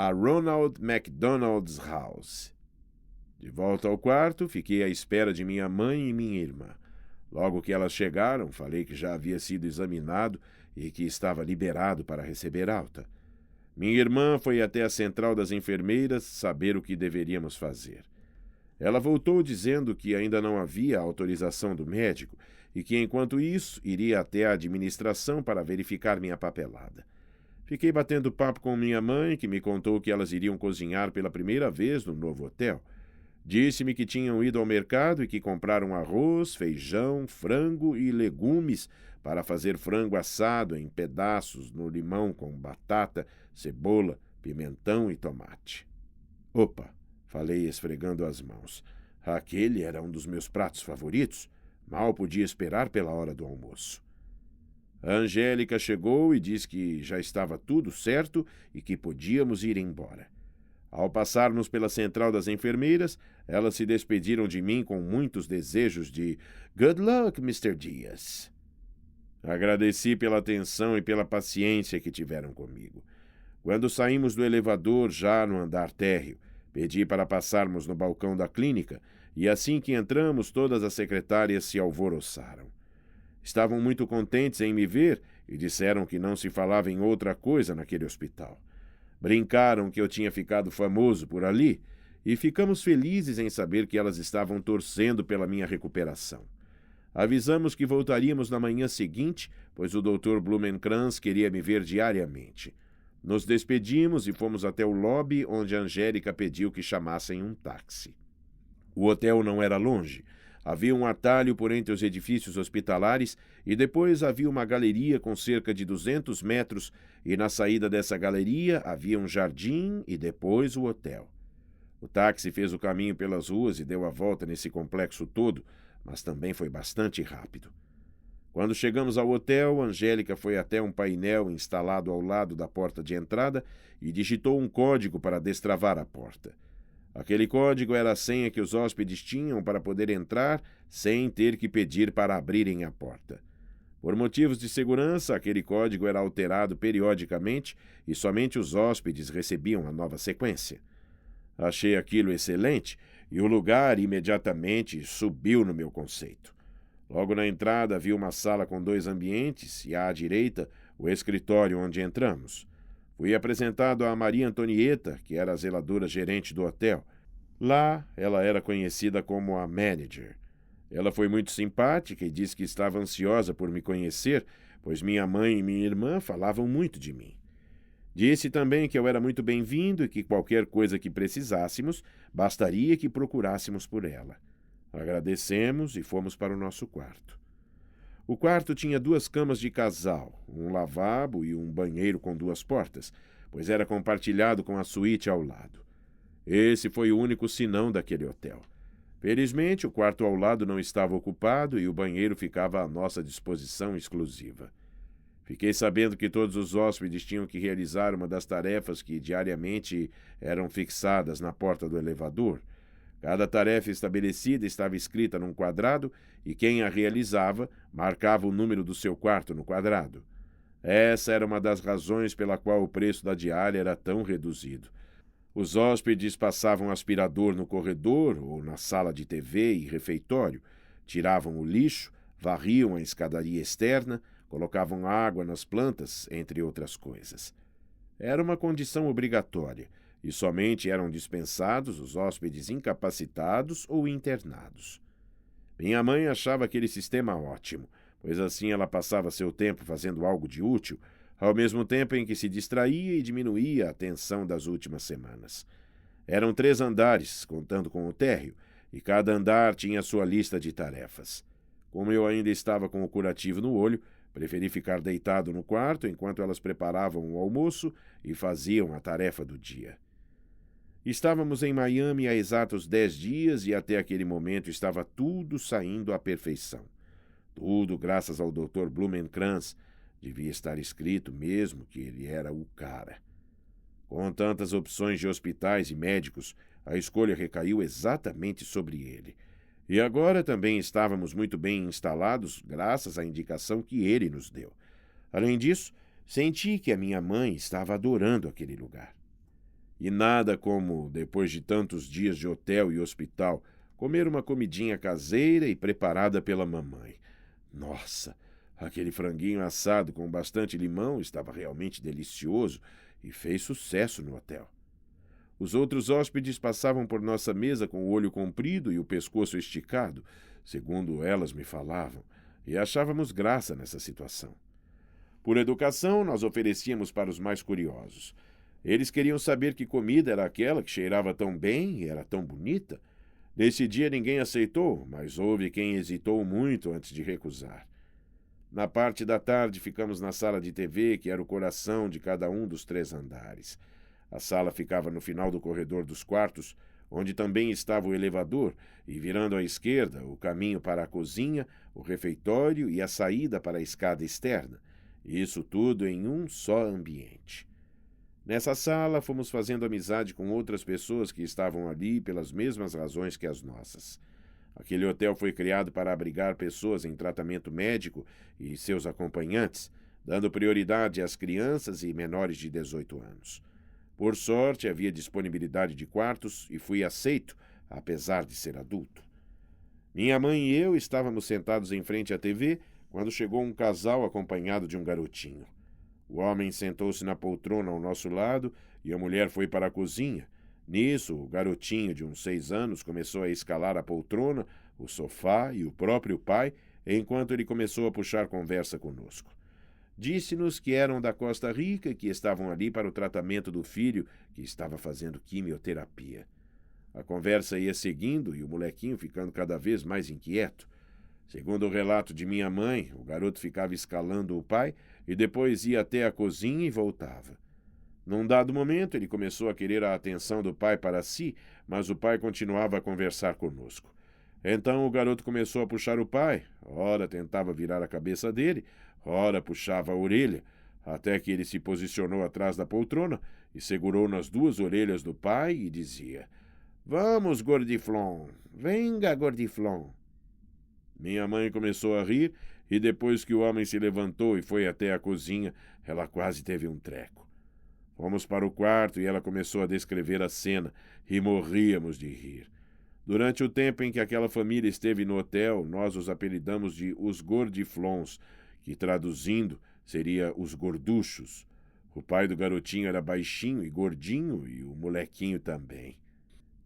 a Ronald McDonald's House. De volta ao quarto, fiquei à espera de minha mãe e minha irmã. Logo que elas chegaram, falei que já havia sido examinado e que estava liberado para receber alta. Minha irmã foi até a central das enfermeiras saber o que deveríamos fazer. Ela voltou dizendo que ainda não havia autorização do médico e que, enquanto isso, iria até a administração para verificar minha papelada. Fiquei batendo papo com minha mãe, que me contou que elas iriam cozinhar pela primeira vez no novo hotel. Disse-me que tinham ido ao mercado e que compraram arroz, feijão, frango e legumes para fazer frango assado em pedaços no limão com batata, cebola, pimentão e tomate. Opa! Falei esfregando as mãos. Aquele era um dos meus pratos favoritos. Mal podia esperar pela hora do almoço. A Angélica chegou e disse que já estava tudo certo e que podíamos ir embora. Ao passarmos pela central das enfermeiras, elas se despediram de mim com muitos desejos de "Good luck, Mr. Dias". Agradeci pela atenção e pela paciência que tiveram comigo. Quando saímos do elevador, já no andar térreo, pedi para passarmos no balcão da clínica e assim que entramos, todas as secretárias se alvoroçaram. Estavam muito contentes em me ver e disseram que não se falava em outra coisa naquele hospital. Brincaram que eu tinha ficado famoso por ali e ficamos felizes em saber que elas estavam torcendo pela minha recuperação. Avisamos que voltaríamos na manhã seguinte, pois o Dr. Blumenkranz queria me ver diariamente. Nos despedimos e fomos até o lobby, onde a Angélica pediu que chamassem um táxi. O hotel não era longe. Havia um atalho por entre os edifícios hospitalares e depois havia uma galeria com cerca de 200 metros e na saída dessa galeria havia um jardim e depois o hotel. O táxi fez o caminho pelas ruas e deu a volta nesse complexo todo, mas também foi bastante rápido. Quando chegamos ao hotel, Angélica foi até um painel instalado ao lado da porta de entrada e digitou um código para destravar a porta. Aquele código era a senha que os hóspedes tinham para poder entrar sem ter que pedir para abrirem a porta. Por motivos de segurança, aquele código era alterado periodicamente e somente os hóspedes recebiam a nova sequência. Achei aquilo excelente e o lugar imediatamente subiu no meu conceito. Logo na entrada havia uma sala com 2 ambientes e à direita o escritório onde entramos. Fui apresentado a Maria Antonieta, que era a zeladora-gerente do hotel. Lá, ela era conhecida como a manager. Ela foi muito simpática e disse que estava ansiosa por me conhecer, pois minha mãe e minha irmã falavam muito de mim. Disse também que eu era muito bem-vindo e que qualquer coisa que precisássemos, bastaria que procurássemos por ela. Agradecemos e fomos para o nosso quarto. O quarto tinha 2 camas de casal, um lavabo e um banheiro com 2 portas, pois era compartilhado com a suíte ao lado. Esse foi o único sinão daquele hotel. Felizmente, o quarto ao lado não estava ocupado e o banheiro ficava à nossa disposição exclusiva. Fiquei sabendo que todos os hóspedes tinham que realizar uma das tarefas que diariamente eram fixadas na porta do elevador. Cada tarefa estabelecida estava escrita num quadrado e quem a realizava marcava o número do seu quarto no quadrado. Essa era uma das razões pela qual o preço da diária era tão reduzido. Os hóspedes passavam aspirador no corredor ou na sala de TV e refeitório, tiravam o lixo, varriam a escadaria externa, colocavam água nas plantas, entre outras coisas. Era uma condição obrigatória, e somente eram dispensados os hóspedes incapacitados ou internados. Minha mãe achava aquele sistema ótimo, pois assim ela passava seu tempo fazendo algo de útil, ao mesmo tempo em que se distraía e diminuía a tensão das últimas semanas. Eram 3 andares, contando com o térreo, e cada andar tinha sua lista de tarefas. Como eu ainda estava com o curativo no olho, preferi ficar deitado no quarto enquanto elas preparavam o almoço e faziam a tarefa do dia. Estávamos em Miami há exatos 10 dias e até aquele momento estava tudo saindo à perfeição. Tudo graças ao Dr. Blumenkranz. Devia estar escrito mesmo que ele era o cara. Com tantas opções de hospitais e médicos, a escolha recaiu exatamente sobre ele. E agora também estávamos muito bem instalados graças à indicação que ele nos deu. Além disso, senti que a minha mãe estava adorando aquele lugar. E nada como, depois de tantos dias de hotel e hospital, comer uma comidinha caseira e preparada pela mamãe. Nossa, aquele franguinho assado com bastante limão estava realmente delicioso e fez sucesso no hotel. Os outros hóspedes passavam por nossa mesa com o olho comprido e o pescoço esticado, segundo elas me falavam, e achávamos graça nessa situação. Por educação, nós oferecíamos para os mais curiosos. Eles queriam saber que comida era aquela que cheirava tão bem e era tão bonita. Nesse dia ninguém aceitou, mas houve quem hesitou muito antes de recusar. Na parte da tarde ficamos na sala de TV, que era o coração de cada um dos 3 andares. A sala ficava no final do corredor dos quartos, onde também estava o elevador, e virando à esquerda, o caminho para a cozinha, o refeitório e a saída para a escada externa. Isso tudo em um só ambiente. Nessa sala, fomos fazendo amizade com outras pessoas que estavam ali pelas mesmas razões que as nossas. Aquele hotel foi criado para abrigar pessoas em tratamento médico e seus acompanhantes, dando prioridade às crianças e menores de 18 anos. Por sorte, havia disponibilidade de quartos e fui aceito, apesar de ser adulto. Minha mãe e eu estávamos sentados em frente à TV quando chegou um casal acompanhado de um garotinho. O homem sentou-se na poltrona ao nosso lado e a mulher foi para a cozinha. Nisso, o garotinho de uns 6 anos começou a escalar a poltrona, o sofá e o próprio pai, enquanto ele começou a puxar conversa conosco. Disse-nos que eram da Costa Rica e que estavam ali para o tratamento do filho, que estava fazendo quimioterapia. A conversa ia seguindo e o molequinho ficando cada vez mais inquieto. Segundo o relato de minha mãe, o garoto ficava escalando o pai e depois ia até a cozinha e voltava. Num dado momento, ele começou a querer a atenção do pai para si, mas o pai continuava a conversar conosco. Então o garoto começou a puxar o pai, ora tentava virar a cabeça dele, ora puxava a orelha, até que ele se posicionou atrás da poltrona e segurou nas 2 orelhas do pai e dizia: "Vamos, gordiflon, venga, gordiflon." Minha mãe começou a rir e depois que o homem se levantou e foi até a cozinha, ela quase teve um treco. Fomos para o quarto e ela começou a descrever a cena e morríamos de rir. Durante o tempo em que aquela família esteve no hotel, nós os apelidamos de os gordiflons, que traduzindo seria os gorduchos. O pai do garotinho era baixinho e gordinho e o molequinho também.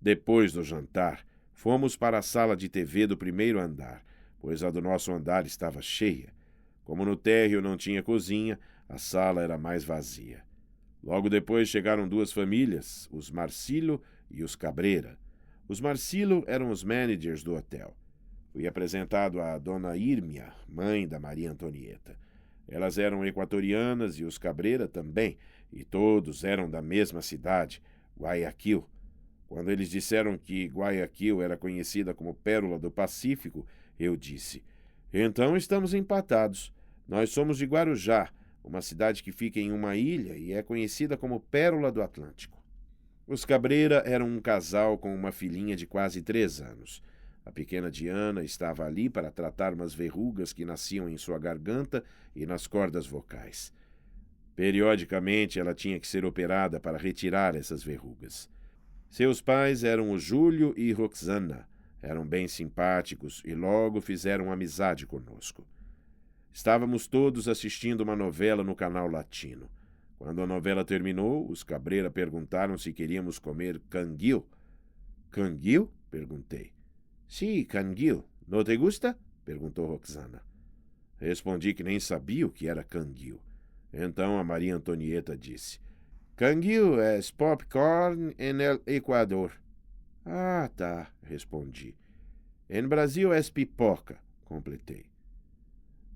Depois do jantar, fomos para a sala de TV do 1º andar, pois a do nosso andar estava cheia. Como no térreo não tinha cozinha, a sala era mais vazia. Logo depois chegaram 2 famílias, os Marcillo e os Cabreira. Os Marcillo eram os managers do hotel. Fui apresentado à dona Irmia, mãe da Maria Antonieta. Elas eram equatorianas e os Cabreira também, e todos eram da mesma cidade, Guayaquil. Quando eles disseram que Guayaquil era conhecida como Pérola do Pacífico, eu disse: "Então estamos empatados. Nós somos de Guarujá, uma cidade que fica em uma ilha e é conhecida como Pérola do Atlântico." Os Cabreira eram um casal com uma filhinha de quase 3 anos. A pequena Diana estava ali para tratar umas verrugas que nasciam em sua garganta e nas cordas vocais. Periodicamente, ela tinha que ser operada para retirar essas verrugas. Seus pais eram o Júlio e Roxana. Eram bem simpáticos e logo fizeram amizade conosco. Estávamos todos assistindo uma novela no canal latino. Quando a novela terminou, os Cabreira perguntaram se queríamos comer canguil. "Canguil?" perguntei. "Sí, canguil. Não te gusta?" perguntou Roxana. Respondi que nem sabia o que era canguil. Então a Maria Antonieta disse: "Canguil é popcorn en el Equador." "Ah, tá", respondi. "En Brasil é pipoca", completei.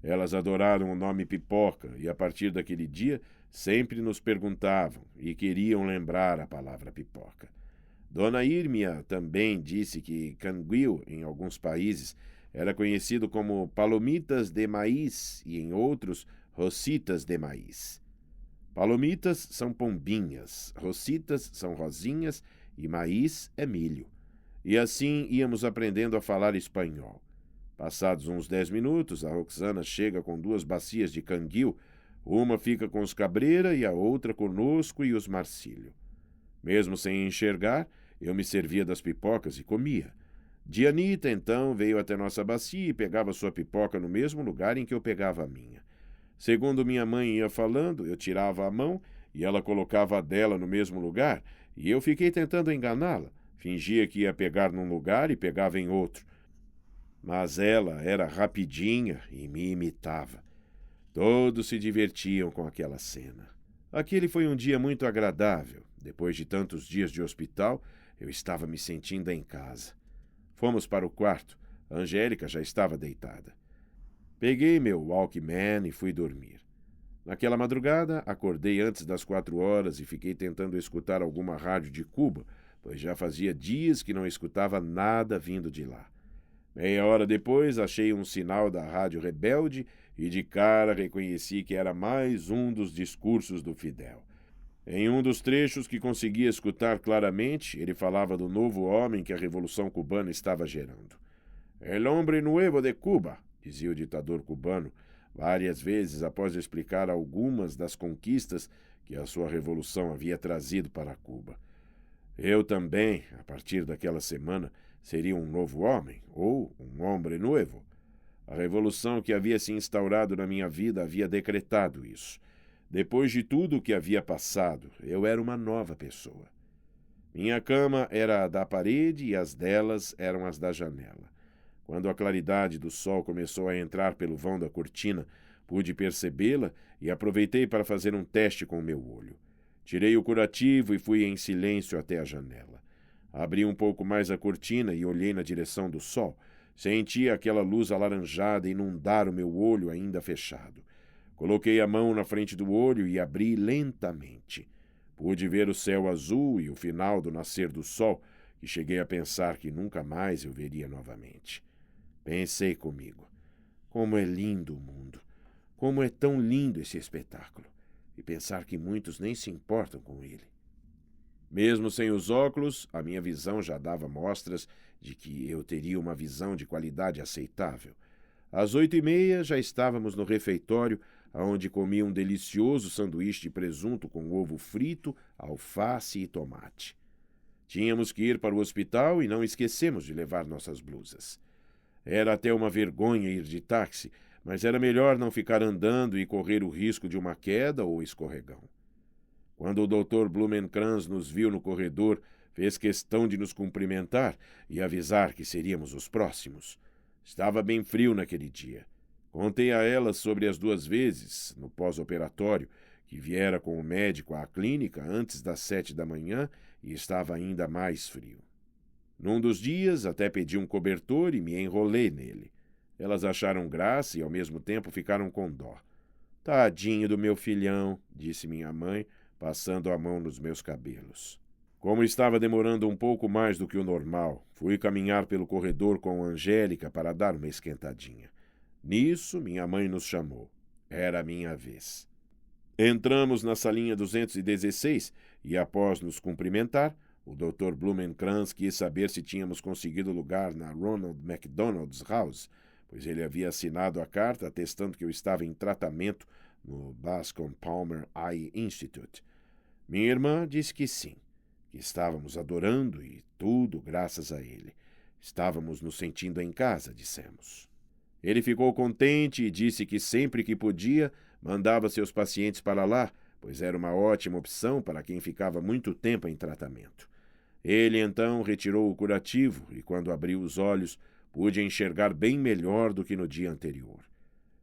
Elas adoraram o nome pipoca e, a partir daquele dia, sempre nos perguntavam e queriam lembrar a palavra pipoca. Dona Irmia também disse que canguil, em alguns países, era conhecido como palomitas de maíz e, em outros, rositas de maíz. Palomitas são pombinhas, rositas são rosinhas e maíz é milho. E assim íamos aprendendo a falar espanhol. Passados uns 10 minutos, a Roxana chega com 2 bacias de canguil. Uma fica com os Cabreira e a outra conosco e os Marcillo. Mesmo sem enxergar, eu me servia das pipocas e comia. Dianita, então, veio até nossa bacia e pegava sua pipoca no mesmo lugar em que eu pegava a minha. Segundo minha mãe ia falando, eu tirava a mão e ela colocava a dela no mesmo lugar, e eu fiquei tentando enganá-la. Fingia que ia pegar num lugar e pegava em outro. Mas ela era rapidinha e me imitava. Todos se divertiam com aquela cena. Aquele foi um dia muito agradável. Depois de tantos dias de hospital, eu estava me sentindo em casa. Fomos para o quarto. A Angélica já estava deitada. Peguei meu Walkman e fui dormir. Naquela madrugada, acordei antes das 4 horas e fiquei tentando escutar alguma rádio de Cuba, pois já fazia dias que não escutava nada vindo de lá. Meia hora depois, achei um sinal da Rádio Rebelde e de cara reconheci que era mais um dos discursos do Fidel. Em um dos trechos que consegui escutar claramente, ele falava do novo homem que a Revolução Cubana estava gerando. El hombre nuevo de Cuba, dizia o ditador cubano, várias vezes após explicar algumas das conquistas que a sua revolução havia trazido para Cuba. Eu também, a partir daquela semana, seria um novo homem, ou um hombre nuevo. A revolução que havia se instaurado na minha vida havia decretado isso. Depois de tudo o que havia passado, eu era uma nova pessoa. Minha cama era a da parede e as delas eram as da janela. Quando a claridade do sol começou a entrar pelo vão da cortina, pude percebê-la e aproveitei para fazer um teste com o meu olho. Tirei o curativo e fui em silêncio até a janela. Abri um pouco mais a cortina e olhei na direção do sol. Senti aquela luz alaranjada inundar o meu olho ainda fechado. Coloquei a mão na frente do olho e abri lentamente. Pude ver o céu azul e o final do nascer do sol, e cheguei a pensar que nunca mais eu veria novamente. Pensei comigo, como é lindo o mundo, como é tão lindo esse espetáculo, e pensar que muitos nem se importam com ele. Mesmo sem os óculos, a minha visão já dava mostras de que eu teria uma visão de qualidade aceitável. Às 8h30 já estávamos no refeitório, onde comia um delicioso sanduíche de presunto com ovo frito, alface e tomate. Tínhamos que ir para o hospital e não esquecemos de levar nossas blusas. Era até uma vergonha ir de táxi, mas era melhor não ficar andando e correr o risco de uma queda ou escorregão. Quando o Dr. Blumenkranz nos viu no corredor, fez questão de nos cumprimentar e avisar que seríamos os próximos. Estava bem frio naquele dia. Contei a ela sobre as 2 vezes, no pós-operatório, que viera com o médico à clínica antes das 7 da manhã e estava ainda mais frio. Num dos dias, até pedi um cobertor e me enrolei nele. Elas acharam graça e, ao mesmo tempo, ficaram com dó. Tadinho do meu filhão, disse minha mãe, passando a mão nos meus cabelos. Como estava demorando um pouco mais do que o normal, fui caminhar pelo corredor com a Angélica para dar uma esquentadinha. Nisso, minha mãe nos chamou. Era a minha vez. Entramos na salinha 216 e, após nos cumprimentar, o Dr. Blumenkranz quis saber se tínhamos conseguido lugar na Ronald McDonald's House, pois ele havia assinado a carta atestando que eu estava em tratamento no Bascom Palmer Eye Institute. Minha irmã disse que sim, que estávamos adorando e tudo graças a ele. Estávamos nos sentindo em casa, dissemos. Ele ficou contente e disse que sempre que podia, mandava seus pacientes para lá, pois era uma ótima opção para quem ficava muito tempo em tratamento. Ele, então, retirou o curativo e, quando abriu os olhos, pude enxergar bem melhor do que no dia anterior.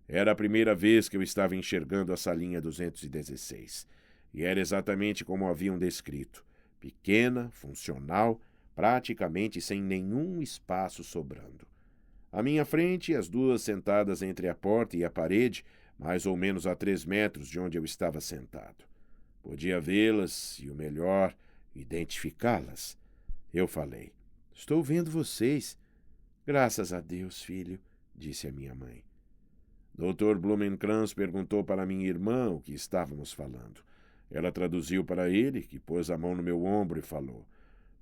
Era a primeira vez que eu estava enxergando a salinha 216, e era exatamente como haviam descrito, pequena, funcional, praticamente sem nenhum espaço sobrando. À minha frente, as 2 sentadas entre a porta e a parede, mais ou menos a 3 metros de onde eu estava sentado. Podia vê-las e, o melhor, identificá-las. Eu falei, estou vendo vocês. Graças a Deus, filho, disse a minha mãe. Dr. Blumenkranz perguntou para minha irmã o que estávamos falando. Ela traduziu para ele, que pôs a mão no meu ombro e falou,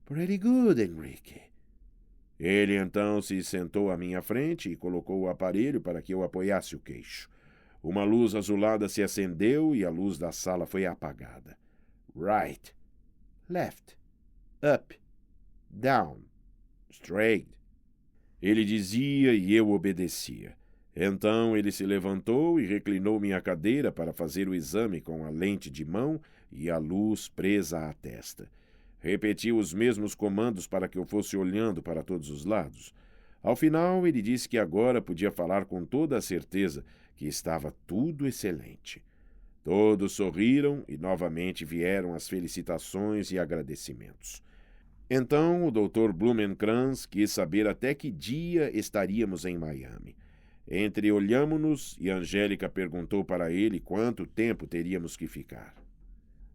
Pretty good, Enrique. Ele então se sentou à minha frente e colocou o aparelho para que eu apoiasse o queixo. Uma luz azulada se acendeu e a luz da sala foi apagada. Right. left, up, down, straight. Ele dizia e eu obedecia. Então ele se levantou e reclinou minha cadeira para fazer o exame com a lente de mão e a luz presa à testa. Repetiu os mesmos comandos para que eu fosse olhando para todos os lados. Ao final, ele disse que agora podia falar com toda a certeza que estava tudo excelente. Todos sorriram e novamente vieram as felicitações e agradecimentos. Então o Dr. Blumenkranz quis saber até que dia estaríamos em Miami. Entreolhamo-nos e Angélica perguntou para ele quanto tempo teríamos que ficar.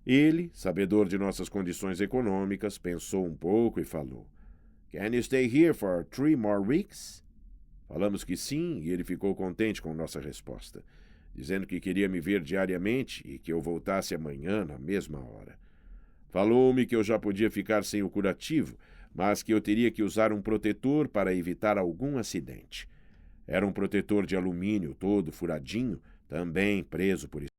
Ele, sabedor de nossas condições econômicas, pensou um pouco e falou: "Can you stay here for 3 more weeks?" Falamos que sim e ele ficou contente com nossa resposta, dizendo que queria me ver diariamente e que eu voltasse amanhã na mesma hora. Falou-me que eu já podia ficar sem o curativo, mas que eu teria que usar um protetor para evitar algum acidente. Era um protetor de alumínio todo furadinho, também preso por isso.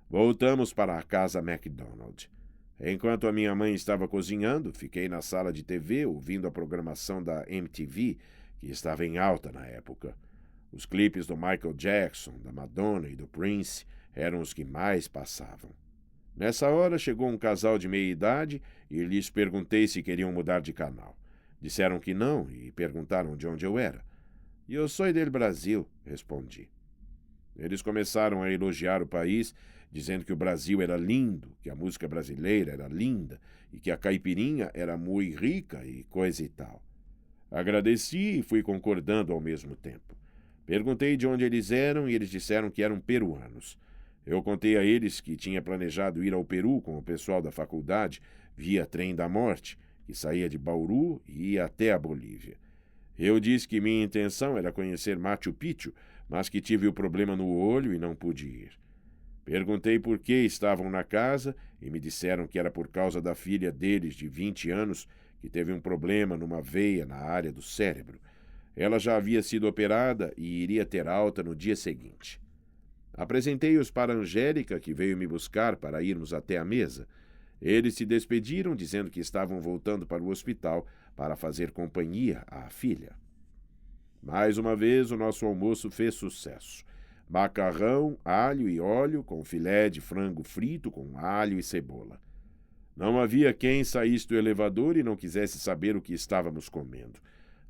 Voltamos para a casa MacDonald. Enquanto a minha mãe estava cozinhando, fiquei na sala de TV ouvindo a programação da MTV, que estava em alta na época. Os clipes do Michael Jackson, da Madonna e do Prince eram os que mais passavam. Nessa hora chegou um casal de meia-idade e lhes perguntei se queriam mudar de canal. Disseram que não e perguntaram de onde eu era. "Eu sou do Brasil", respondi. Eles começaram a elogiar o país, dizendo que o Brasil era lindo, que a música brasileira era linda e que a caipirinha era muito rica e coisa e tal. Agradeci e fui concordando ao mesmo tempo. Perguntei de onde eles eram e eles disseram que eram peruanos. Eu contei a eles que tinha planejado ir ao Peru com o pessoal da faculdade via trem da morte, que saía de Bauru e ia até a Bolívia. Eu disse que minha intenção era conhecer Machu Picchu, mas que tive o problema no olho e não pude ir. Perguntei por que estavam na casa e me disseram que era por causa da filha deles de 20 anos que teve um problema numa veia na área do cérebro. Ela já havia sido operada e iria ter alta no dia seguinte. Apresentei-os para Angélica, que veio me buscar para irmos até a mesa. Eles se despediram, dizendo que estavam voltando para o hospital para fazer companhia à filha. Mais uma vez, o nosso almoço fez sucesso. Macarrão, alho e óleo com filé de frango frito com alho e cebola. Não havia quem saísse do elevador e não quisesse saber o que estávamos comendo.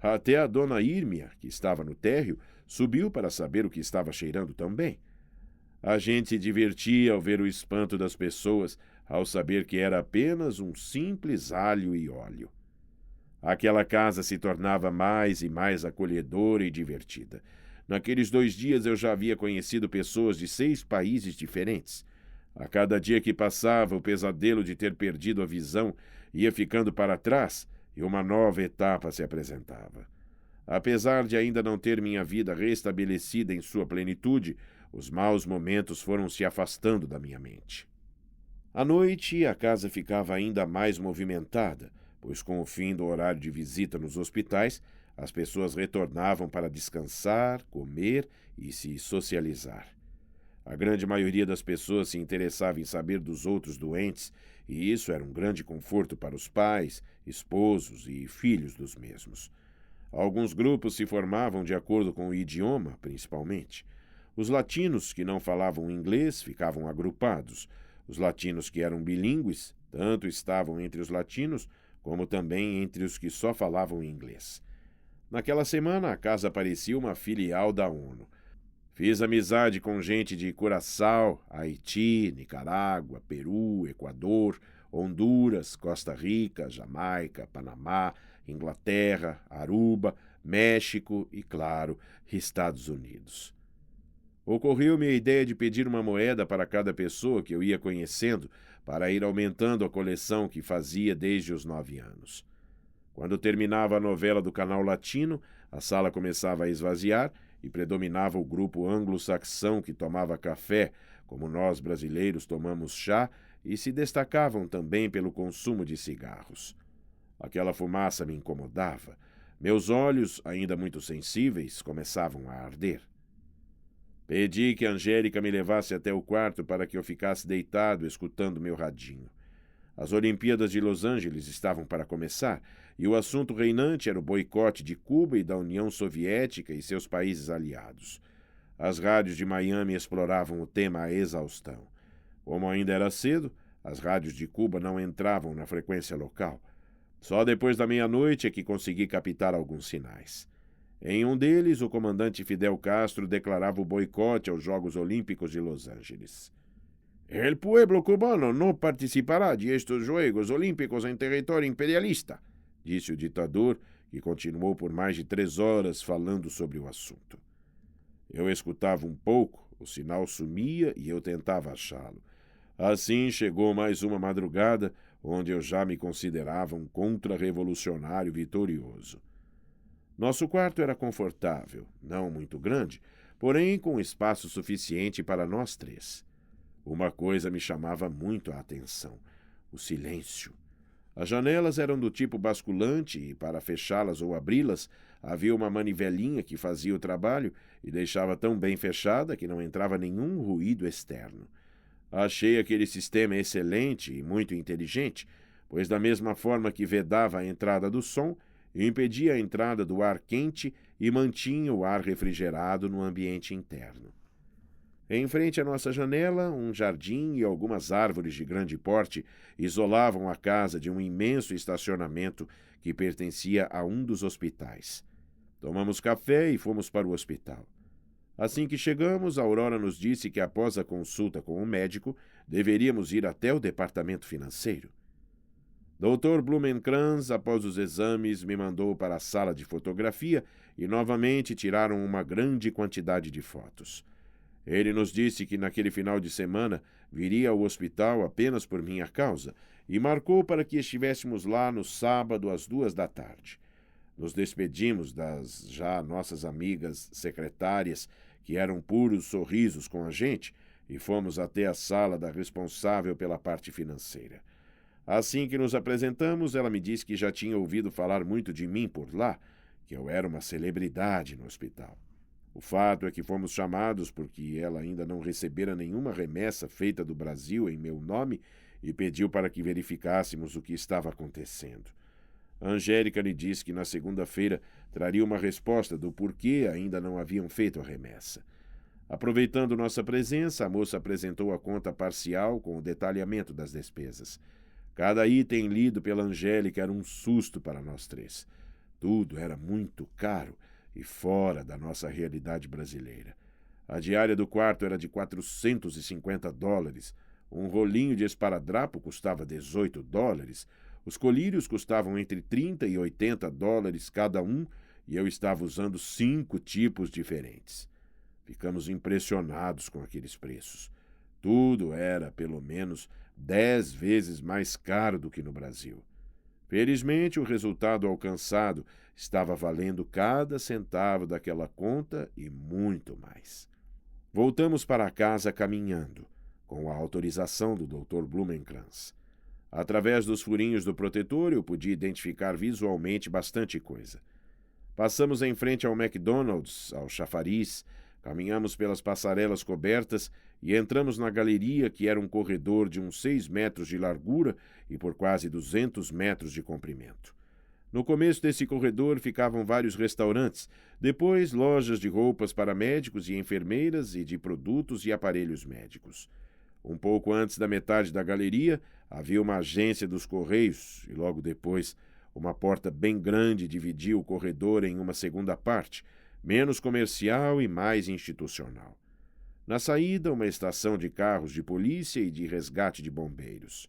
Até a dona Irmia, que estava no térreo, subiu para saber o que estava cheirando também. A gente se divertia ao ver o espanto das pessoas ao saber que era apenas um simples alho e óleo. Aquela casa se tornava mais e mais acolhedora e divertida. Naqueles 2 dias eu já havia conhecido pessoas de 6 países diferentes. A cada dia que passava, o pesadelo de ter perdido a visão ia ficando para trás e uma nova etapa se apresentava. Apesar de ainda não ter minha vida restabelecida em sua plenitude, os maus momentos foram se afastando da minha mente. À noite, a casa ficava ainda mais movimentada, pois com o fim do horário de visita nos hospitais, as pessoas retornavam para descansar, comer e se socializar. A grande maioria das pessoas se interessava em saber dos outros doentes, e isso era um grande conforto para os pais, esposos e filhos dos mesmos. Alguns grupos se formavam de acordo com o idioma, principalmente. Os latinos que não falavam inglês ficavam agrupados. Os latinos que eram bilíngues tanto estavam entre os latinos como também entre os que só falavam inglês. Naquela semana, a casa parecia uma filial da ONU. Fiz amizade com gente de Curaçao, Haiti, Nicarágua, Peru, Equador, Honduras, Costa Rica, Jamaica, Panamá, Inglaterra, Aruba, México e, claro, Estados Unidos. Ocorreu-me a ideia de pedir uma moeda para cada pessoa que eu ia conhecendo para ir aumentando a coleção que fazia desde os 9 anos. Quando terminava a novela do canal latino, a sala começava a esvaziar e predominava o grupo anglo-saxão que tomava café, como nós brasileiros tomamos chá, e se destacavam também pelo consumo de cigarros. Aquela fumaça me incomodava. Meus olhos, ainda muito sensíveis, começavam a arder. Pedi que Angélica me levasse até o quarto para que eu ficasse deitado escutando meu radinho. As Olimpíadas de Los Angeles estavam para começar, e o assunto reinante era o boicote de Cuba e da União Soviética e seus países aliados. As rádios de Miami exploravam o tema à exaustão. Como ainda era cedo, as rádios de Cuba não entravam na frequência local. Só depois da meia-noite é que consegui captar alguns sinais. Em um deles, o comandante Fidel Castro declarava o boicote aos Jogos Olímpicos de Los Angeles. El pueblo cubano não participará de estes Juegos Olímpicos em território imperialista, disse o ditador, que continuou por mais de 3 horas falando sobre o assunto. Eu escutava um pouco, o sinal sumia e eu tentava achá-lo. Assim chegou mais uma madrugada, onde eu já me considerava um contra-revolucionário vitorioso. Nosso quarto era confortável, não muito grande, porém com espaço suficiente para nós 3. Uma coisa me chamava muito a atenção: o silêncio. As janelas eram do tipo basculante e, para fechá-las ou abri-las, havia uma manivelinha que fazia o trabalho e deixava tão bem fechada que não entrava nenhum ruído externo. Achei aquele sistema excelente e muito inteligente, pois da mesma forma que vedava a entrada do som, impedia a entrada do ar quente e mantinha o ar refrigerado no ambiente interno. Em frente à nossa janela, um jardim e algumas árvores de grande porte isolavam a casa de um imenso estacionamento que pertencia a um dos hospitais. Tomamos café e fomos para o hospital. Assim que chegamos, Aurora nos disse que após a consulta com o médico, deveríamos ir até o departamento financeiro. Dr. Blumenkranz, após os exames, me mandou para a sala de fotografia e novamente tiraram uma grande quantidade de fotos. Ele nos disse que naquele final de semana viria ao hospital apenas por minha causa e marcou para que estivéssemos lá no sábado às 2h. Nos despedimos das já nossas amigas secretárias, que eram puros sorrisos com a gente, e fomos até a sala da responsável pela parte financeira. Assim que nos apresentamos, ela me disse que já tinha ouvido falar muito de mim por lá, que eu era uma celebridade no hospital. O fato é que fomos chamados porque ela ainda não recebera nenhuma remessa feita do Brasil em meu nome e pediu para que verificássemos o que estava acontecendo. A Angélica lhe disse que na segunda-feira traria uma resposta do porquê ainda não haviam feito a remessa. Aproveitando nossa presença, a moça apresentou a conta parcial com o detalhamento das despesas. Cada item lido pela Angélica era um susto para nós 3. Tudo era muito caro e fora da nossa realidade brasileira. A diária do quarto era de $450, um rolinho de esparadrapo custava $18, os colírios custavam entre $30 e $80 cada um e eu estava usando 5 tipos diferentes. Ficamos impressionados com aqueles preços. Tudo era, pelo menos, 10 vezes mais caro do que no Brasil. Felizmente, o resultado alcançado estava valendo cada centavo daquela conta e muito mais. Voltamos para casa caminhando, com a autorização do Dr. Blumenkranz. Através dos furinhos do protetor, eu podia identificar visualmente bastante coisa. Passamos em frente ao McDonald's, ao chafariz, caminhamos pelas passarelas cobertas e entramos na galeria, que era um corredor de uns 6 metros de largura e por quase 200 metros de comprimento. No começo desse corredor ficavam vários restaurantes, depois lojas de roupas para médicos e enfermeiras e de produtos e aparelhos médicos. Um pouco antes da metade da galeria havia uma agência dos Correios e logo depois uma porta bem grande dividia o corredor em uma segunda parte, menos comercial e mais institucional. Na saída, uma estação de carros de polícia e de resgate de bombeiros.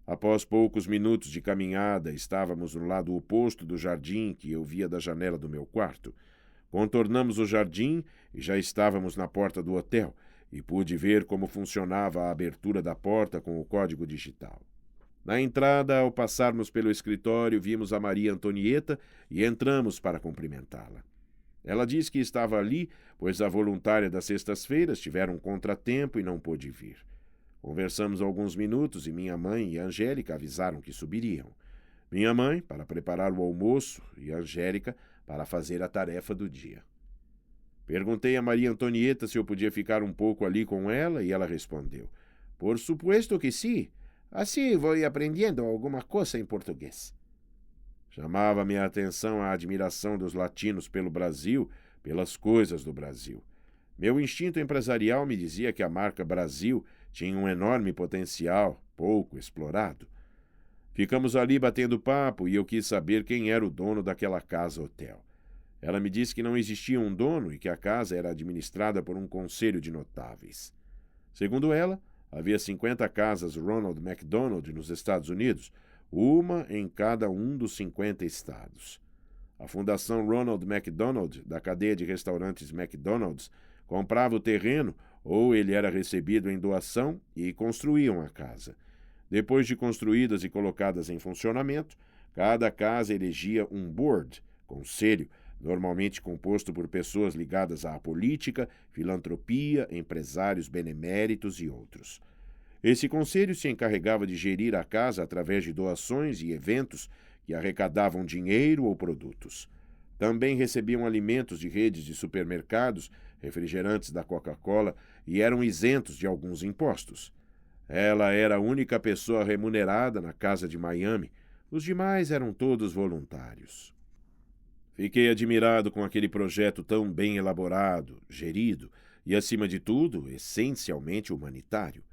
Após poucos minutos de caminhada, estávamos no lado oposto do jardim que eu via da janela do meu quarto. Contornamos o jardim e já estávamos na porta do hotel, e pude ver como funcionava a abertura da porta com o código digital. Na entrada, ao passarmos pelo escritório, vimos a Maria Antonieta e entramos para cumprimentá-la. Ela disse que estava ali, pois a voluntária das sextas-feiras tivera um contratempo e não pôde vir. Conversamos alguns minutos e minha mãe e a Angélica avisaram que subiriam. Minha mãe, para preparar o almoço, e a Angélica, para fazer a tarefa do dia. Perguntei a Maria Antonieta se eu podia ficar um pouco ali com ela e ela respondeu: "Por supuesto que sim. Assim vou aprendendo alguma coisa em português. Chamava minha atenção a admiração dos latinos pelo Brasil, pelas coisas do Brasil. Meu instinto empresarial me dizia que a marca Brasil tinha um enorme potencial, pouco explorado. Ficamos ali batendo papo e eu quis saber quem era o dono daquela casa-hotel. Ela me disse que não existia um dono e que a casa era administrada por um conselho de notáveis. Segundo ela, havia 50 casas Ronald McDonald nos Estados Unidos, uma em cada um dos 50 estados. A Fundação Ronald McDonald, da cadeia de restaurantes McDonald's, comprava o terreno ou ele era recebido em doação e construíam a casa. Depois de construídas e colocadas em funcionamento, cada casa elegia um board, conselho, normalmente composto por pessoas ligadas à política, filantropia, empresários beneméritos e outros. Esse conselho se encarregava de gerir a casa através de doações e eventos que arrecadavam dinheiro ou produtos. Também recebiam alimentos de redes de supermercados, refrigerantes da Coca-Cola e eram isentos de alguns impostos. Ela era a única pessoa remunerada na casa de Miami. Os demais eram todos voluntários. Fiquei admirado com aquele projeto tão bem elaborado, gerido e, acima de tudo, essencialmente humanitário.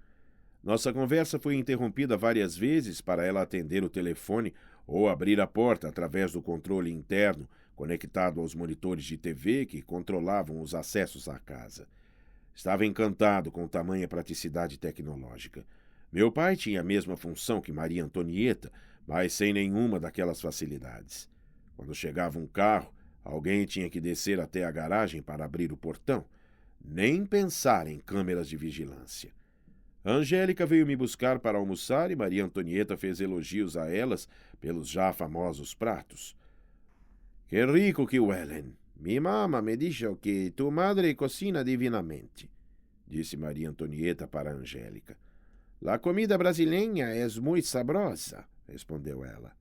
Nossa conversa foi interrompida várias vezes para ela atender o telefone ou abrir a porta através do controle interno conectado aos monitores de TV que controlavam os acessos à casa. Estava encantado com tamanha praticidade tecnológica. Meu pai tinha a mesma função que Maria Antonieta, mas sem nenhuma daquelas facilidades. Quando chegava um carro, alguém tinha que descer até a garagem para abrir o portão. Nem pensar em câmeras de vigilância. A Angélica veio me buscar para almoçar e Maria Antonieta fez elogios a elas pelos já famosos pratos. Que rico que huelen! Mi mamma me dice que tu madre cocina divinamente, disse Maria Antonieta para Angélica. La comida brasileña es muy sabrosa, respondeu ela.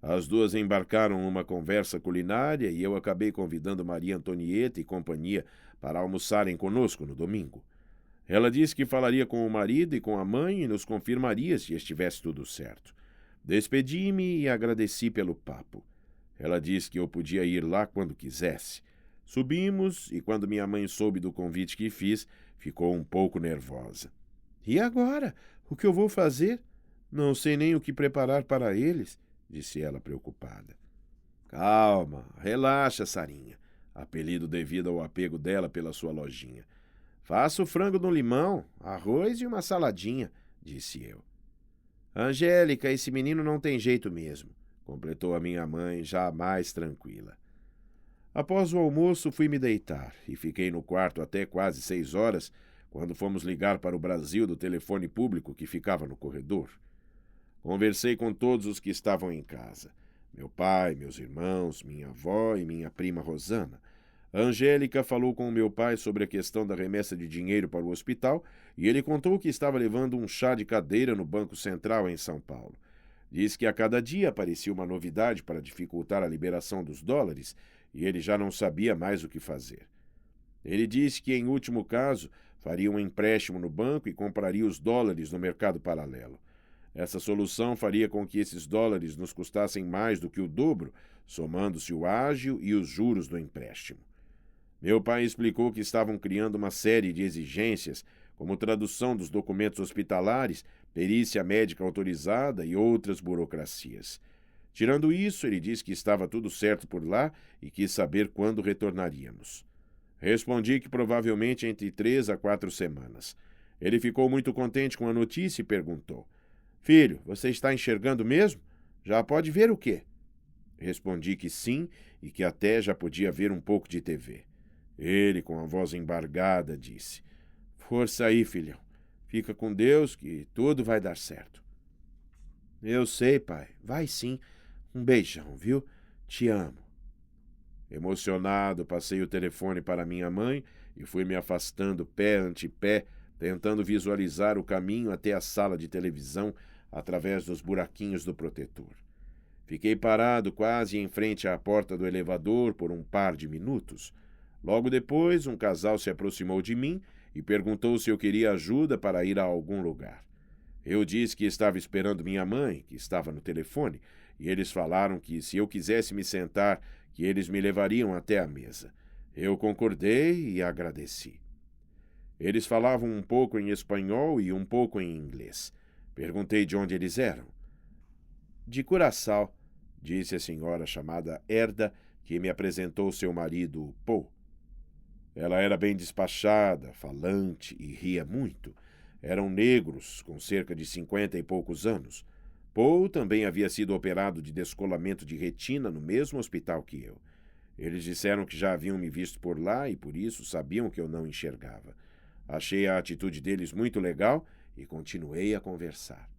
As duas embarcaram numa conversa culinária e eu acabei convidando Maria Antonieta e companhia para almoçarem conosco no domingo. Ela disse que falaria com o marido e com a mãe e nos confirmaria se estivesse tudo certo. Despedi-me e agradeci pelo papo. Ela disse que eu podia ir lá quando quisesse. Subimos e, quando minha mãe soube do convite que fiz, ficou um pouco nervosa. E agora? O que eu vou fazer? Não sei nem o que preparar para eles, disse ela preocupada. Calma, relaxa, Sarinha, apelido devido ao apego dela pela sua lojinha. Faça o frango no limão, arroz e uma saladinha, disse eu. Angélica, esse menino não tem jeito mesmo, completou a minha mãe, já mais tranquila. Após o almoço, fui me deitar e fiquei no quarto até quase 6 horas, quando fomos ligar para o Brasil do telefone público que ficava no corredor. Conversei com todos os que estavam em casa. Meu pai, meus irmãos, minha avó e minha prima Rosana. A Angélica falou com meu pai sobre a questão da remessa de dinheiro para o hospital e ele contou que estava levando um chá de cadeira no Banco Central em São Paulo. Disse que a cada dia aparecia uma novidade para dificultar a liberação dos dólares e ele já não sabia mais o que fazer. Ele disse que, em último caso, faria um empréstimo no banco e compraria os dólares no mercado paralelo. Essa solução faria com que esses dólares nos custassem mais do que o dobro, somando-se o ágio e os juros do empréstimo. Meu pai explicou que estavam criando uma série de exigências, como tradução dos documentos hospitalares, perícia médica autorizada e outras burocracias. Tirando isso, ele disse que estava tudo certo por lá e quis saber quando retornaríamos. Respondi que provavelmente entre 3 a 4 semanas. Ele ficou muito contente com a notícia e perguntou: Filho, você está enxergando mesmo? Já pode ver o quê? Respondi que sim e que até já podia ver um pouco de TV. Ele, com a voz embargada, disse: Força aí, filhão. Fica com Deus que tudo vai dar certo. Eu sei, pai. Vai sim. Um beijão, viu? Te amo. Emocionado, passei o telefone para minha mãe e fui me afastando pé ante pé, tentando visualizar o caminho até a sala de televisão através dos buraquinhos do protetor. Fiquei parado quase em frente à porta do elevador por um par de minutos. Logo depois, um casal se aproximou de mim e perguntou se eu queria ajuda para ir a algum lugar. Eu disse que estava esperando minha mãe, que estava no telefone, e eles falaram que, se eu quisesse me sentar, que eles me levariam até a mesa. Eu concordei e agradeci. Eles falavam um pouco em espanhol e um pouco em inglês. Perguntei de onde eles eram. De Curaçao, disse a senhora chamada Herda, que me apresentou seu marido, Paul. Ela era bem despachada, falante e ria muito. Eram negros, com cerca de 50 e poucos anos. Paul também havia sido operado de descolamento de retina no mesmo hospital que eu. Eles disseram que já haviam me visto por lá e por isso sabiam que eu não enxergava. Achei a atitude deles muito legal e continuei a conversar.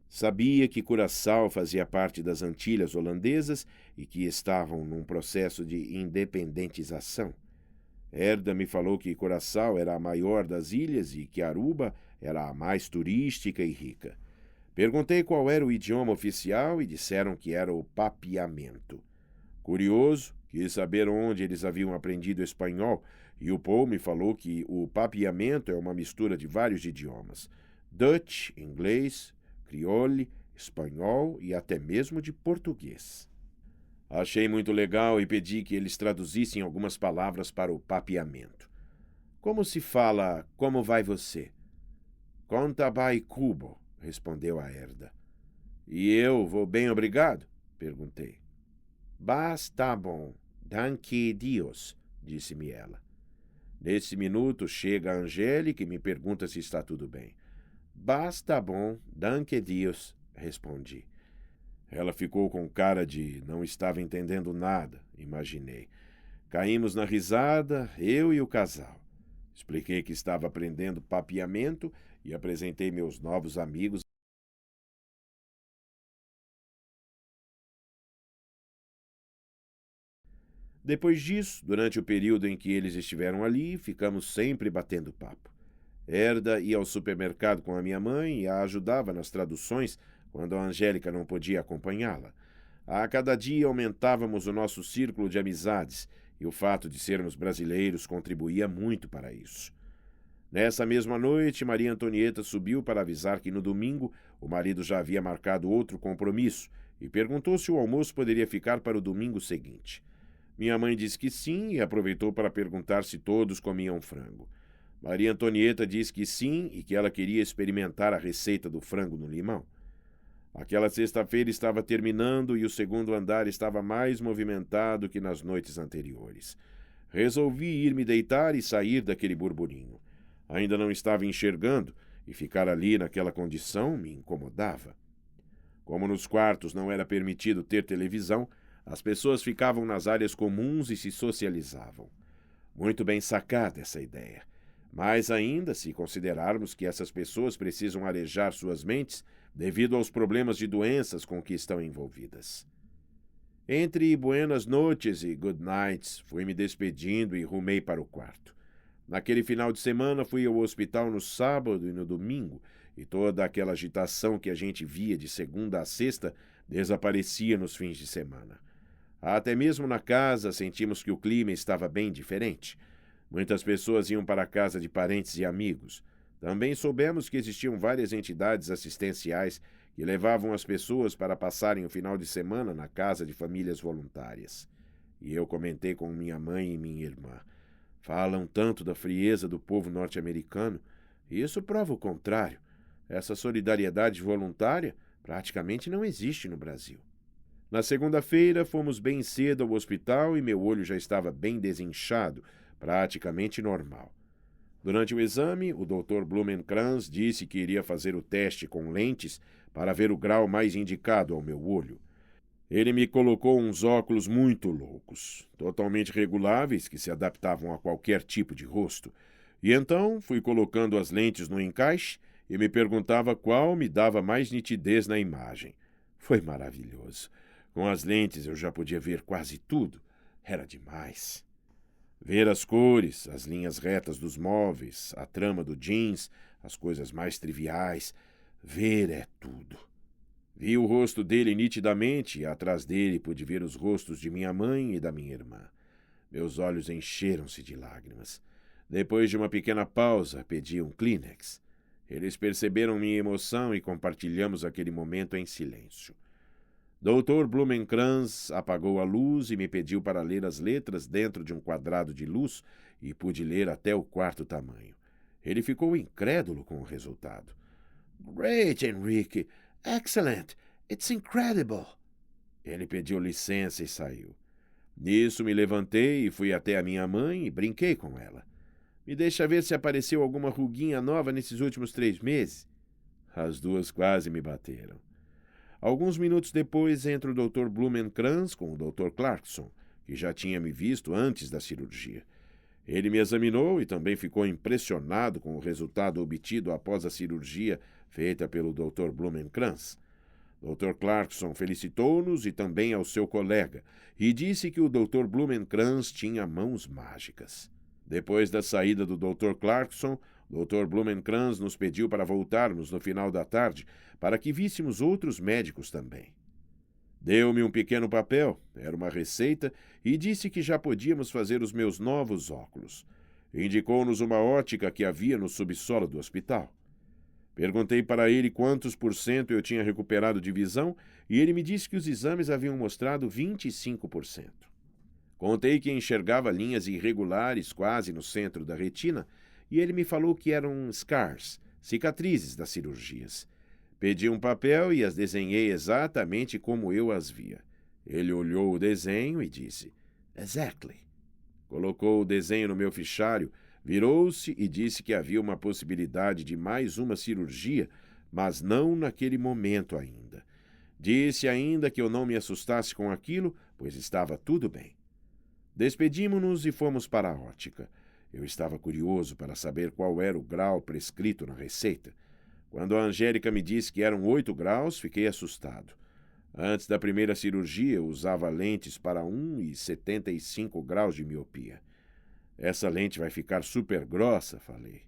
Sabia que Curaçao fazia parte das Antilhas Holandesas e que estavam num processo de independentização. Herda me falou que Curaçao era a maior das ilhas e que Aruba era a mais turística e rica. Perguntei qual era o idioma oficial e disseram que era o papiamento. Curioso, quis saber onde eles haviam aprendido espanhol e o Paul me falou que o papiamento é uma mistura de vários idiomas: Dutch, inglês, crioulo, espanhol e até mesmo de português. Achei muito legal e pedi que eles traduzissem algumas palavras para o papiamento. Como se fala "como vai você"? Conta vai cubo, respondeu a Herda. E eu vou bem, obrigado? Perguntei. Basta bom, danke Dios, disse-me ela. Nesse minuto chega a Angélica e me pergunta se está tudo bem. Basta bom, danke Dios, respondi. Ela ficou com cara de não estava entendendo nada, imaginei. Caímos na risada, eu e o casal. Expliquei que estava aprendendo papiamento e apresentei meus novos amigos. Depois disso, durante o período em que eles estiveram ali, ficamos sempre batendo papo. Herda ia ao supermercado com a minha mãe e a ajudava nas traduções quando a Angélica não podia acompanhá-la. A cada dia aumentávamos o nosso círculo de amizades e o fato de sermos brasileiros contribuía muito para isso. Nessa mesma noite, Maria Antonieta subiu para avisar que no domingo o marido já havia marcado outro compromisso e perguntou se o almoço poderia ficar para o domingo seguinte. Minha mãe disse que sim e aproveitou para perguntar se todos comiam frango. Maria Antonieta disse que sim e que ela queria experimentar a receita do frango no limão. Aquela sexta-feira estava terminando e o segundo andar estava mais movimentado que nas noites anteriores. Resolvi ir me deitar e sair daquele burburinho. Ainda não estava enxergando e ficar ali naquela condição me incomodava. Como nos quartos não era permitido ter televisão, as pessoas ficavam nas áreas comuns e se socializavam. Muito bem sacada essa ideia. Mais ainda se considerarmos que essas pessoas precisam arejar suas mentes devido aos problemas de doenças com que estão envolvidas. Entre buenas noites e good nights, fui me despedindo e rumei para o quarto. Naquele final de semana fui ao hospital no sábado e no domingo, e toda aquela agitação que a gente via de segunda a sexta desaparecia nos fins de semana. Até mesmo na casa sentimos que o clima estava bem diferente. Muitas pessoas iam para a casa de parentes e amigos. Também soubemos que existiam várias entidades assistenciais que levavam as pessoas para passarem o final de semana na casa de famílias voluntárias. E eu comentei com minha mãe e minha irmã. Falam tanto da frieza do povo norte-americano, e isso prova o contrário. Essa solidariedade voluntária praticamente não existe no Brasil. Na segunda-feira, fomos bem cedo ao hospital e meu olho já estava bem desinchado, praticamente normal. Durante o exame, o Dr. Blumenkranz disse que iria fazer o teste com lentes para ver o grau mais indicado ao meu olho. Ele me colocou uns óculos muito loucos, totalmente reguláveis, que se adaptavam a qualquer tipo de rosto. E então fui colocando as lentes no encaixe e me perguntava qual me dava mais nitidez na imagem. Foi maravilhoso. Com as lentes eu já podia ver quase tudo. Era demais. Ver as cores, as linhas retas dos móveis, a trama do jeans, as coisas mais triviais. Ver é tudo. Vi o rosto dele nitidamente e atrás dele pude ver os rostos de minha mãe e da minha irmã. Meus olhos encheram-se de lágrimas. Depois de uma pequena pausa, pedi um Kleenex. Eles perceberam minha emoção e compartilhamos aquele momento em silêncio. Dr. Blumenkranz apagou a luz e me pediu para ler as letras dentro de um quadrado de luz e pude ler até o quarto tamanho. Ele ficou incrédulo com o resultado. "Great, Henrique! Excellent! It's incredible!" Ele pediu licença e saiu. Nisso me levantei e fui até a minha mãe e brinquei com ela. "Me deixa ver se apareceu alguma ruguinha nova nesses últimos 3 meses." As duas quase me bateram. Alguns minutos depois entra o Dr. Blumenkranz com o Dr. Clarkson, que já tinha me visto antes da cirurgia. Ele me examinou e também ficou impressionado com o resultado obtido após a cirurgia feita pelo Dr. Blumenkranz. Dr. Clarkson felicitou-nos e também ao seu colega, e disse que o Dr. Blumenkranz tinha mãos mágicas. Depois da saída do Dr. Clarkson, Dr. Blumenkranz nos pediu para voltarmos no final da tarde para que víssemos outros médicos também. Deu-me um pequeno papel, era uma receita, e disse que já podíamos fazer os meus novos óculos. Indicou-nos uma ótica que havia no subsolo do hospital. Perguntei para ele quantos % eu tinha recuperado de visão e ele me disse que os exames haviam mostrado 25%. Contei que enxergava linhas irregulares quase no centro da retina e ele me falou que eram scars, cicatrizes das cirurgias. Pedi um papel e as desenhei exatamente como eu as via. Ele olhou o desenho e disse, "Exactly." Colocou o desenho no meu fichário, virou-se e disse que havia uma possibilidade de mais uma cirurgia, mas não naquele momento ainda. Disse ainda que eu não me assustasse com aquilo, pois estava tudo bem. Despedimo-nos e fomos para a ótica. Eu estava curioso para saber qual era o grau prescrito na receita. Quando a Angélica me disse que eram 8 graus, fiquei assustado. Antes da primeira cirurgia, eu usava lentes para 1,75 graus de miopia. "Essa lente vai ficar super grossa", falei.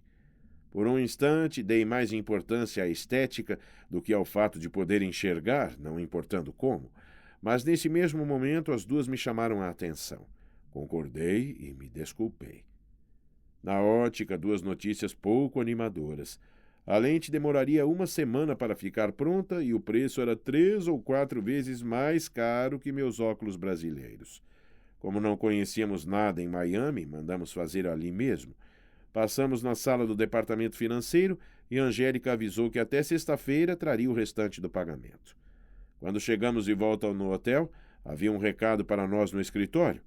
Por um instante, dei mais importância à estética do que ao fato de poder enxergar, não importando como, mas nesse mesmo momento as duas me chamaram a atenção. Concordei e me desculpei. Na ótica, 2 notícias pouco animadoras. A lente demoraria 1 semana para ficar pronta e o preço era 3 ou 4 vezes mais caro que meus óculos brasileiros. Como não conhecíamos nada em Miami, mandamos fazer ali mesmo. Passamos na sala do departamento financeiro e Angélica avisou que até sexta-feira traria o restante do pagamento. Quando chegamos de volta no hotel, havia um recado para nós no escritório.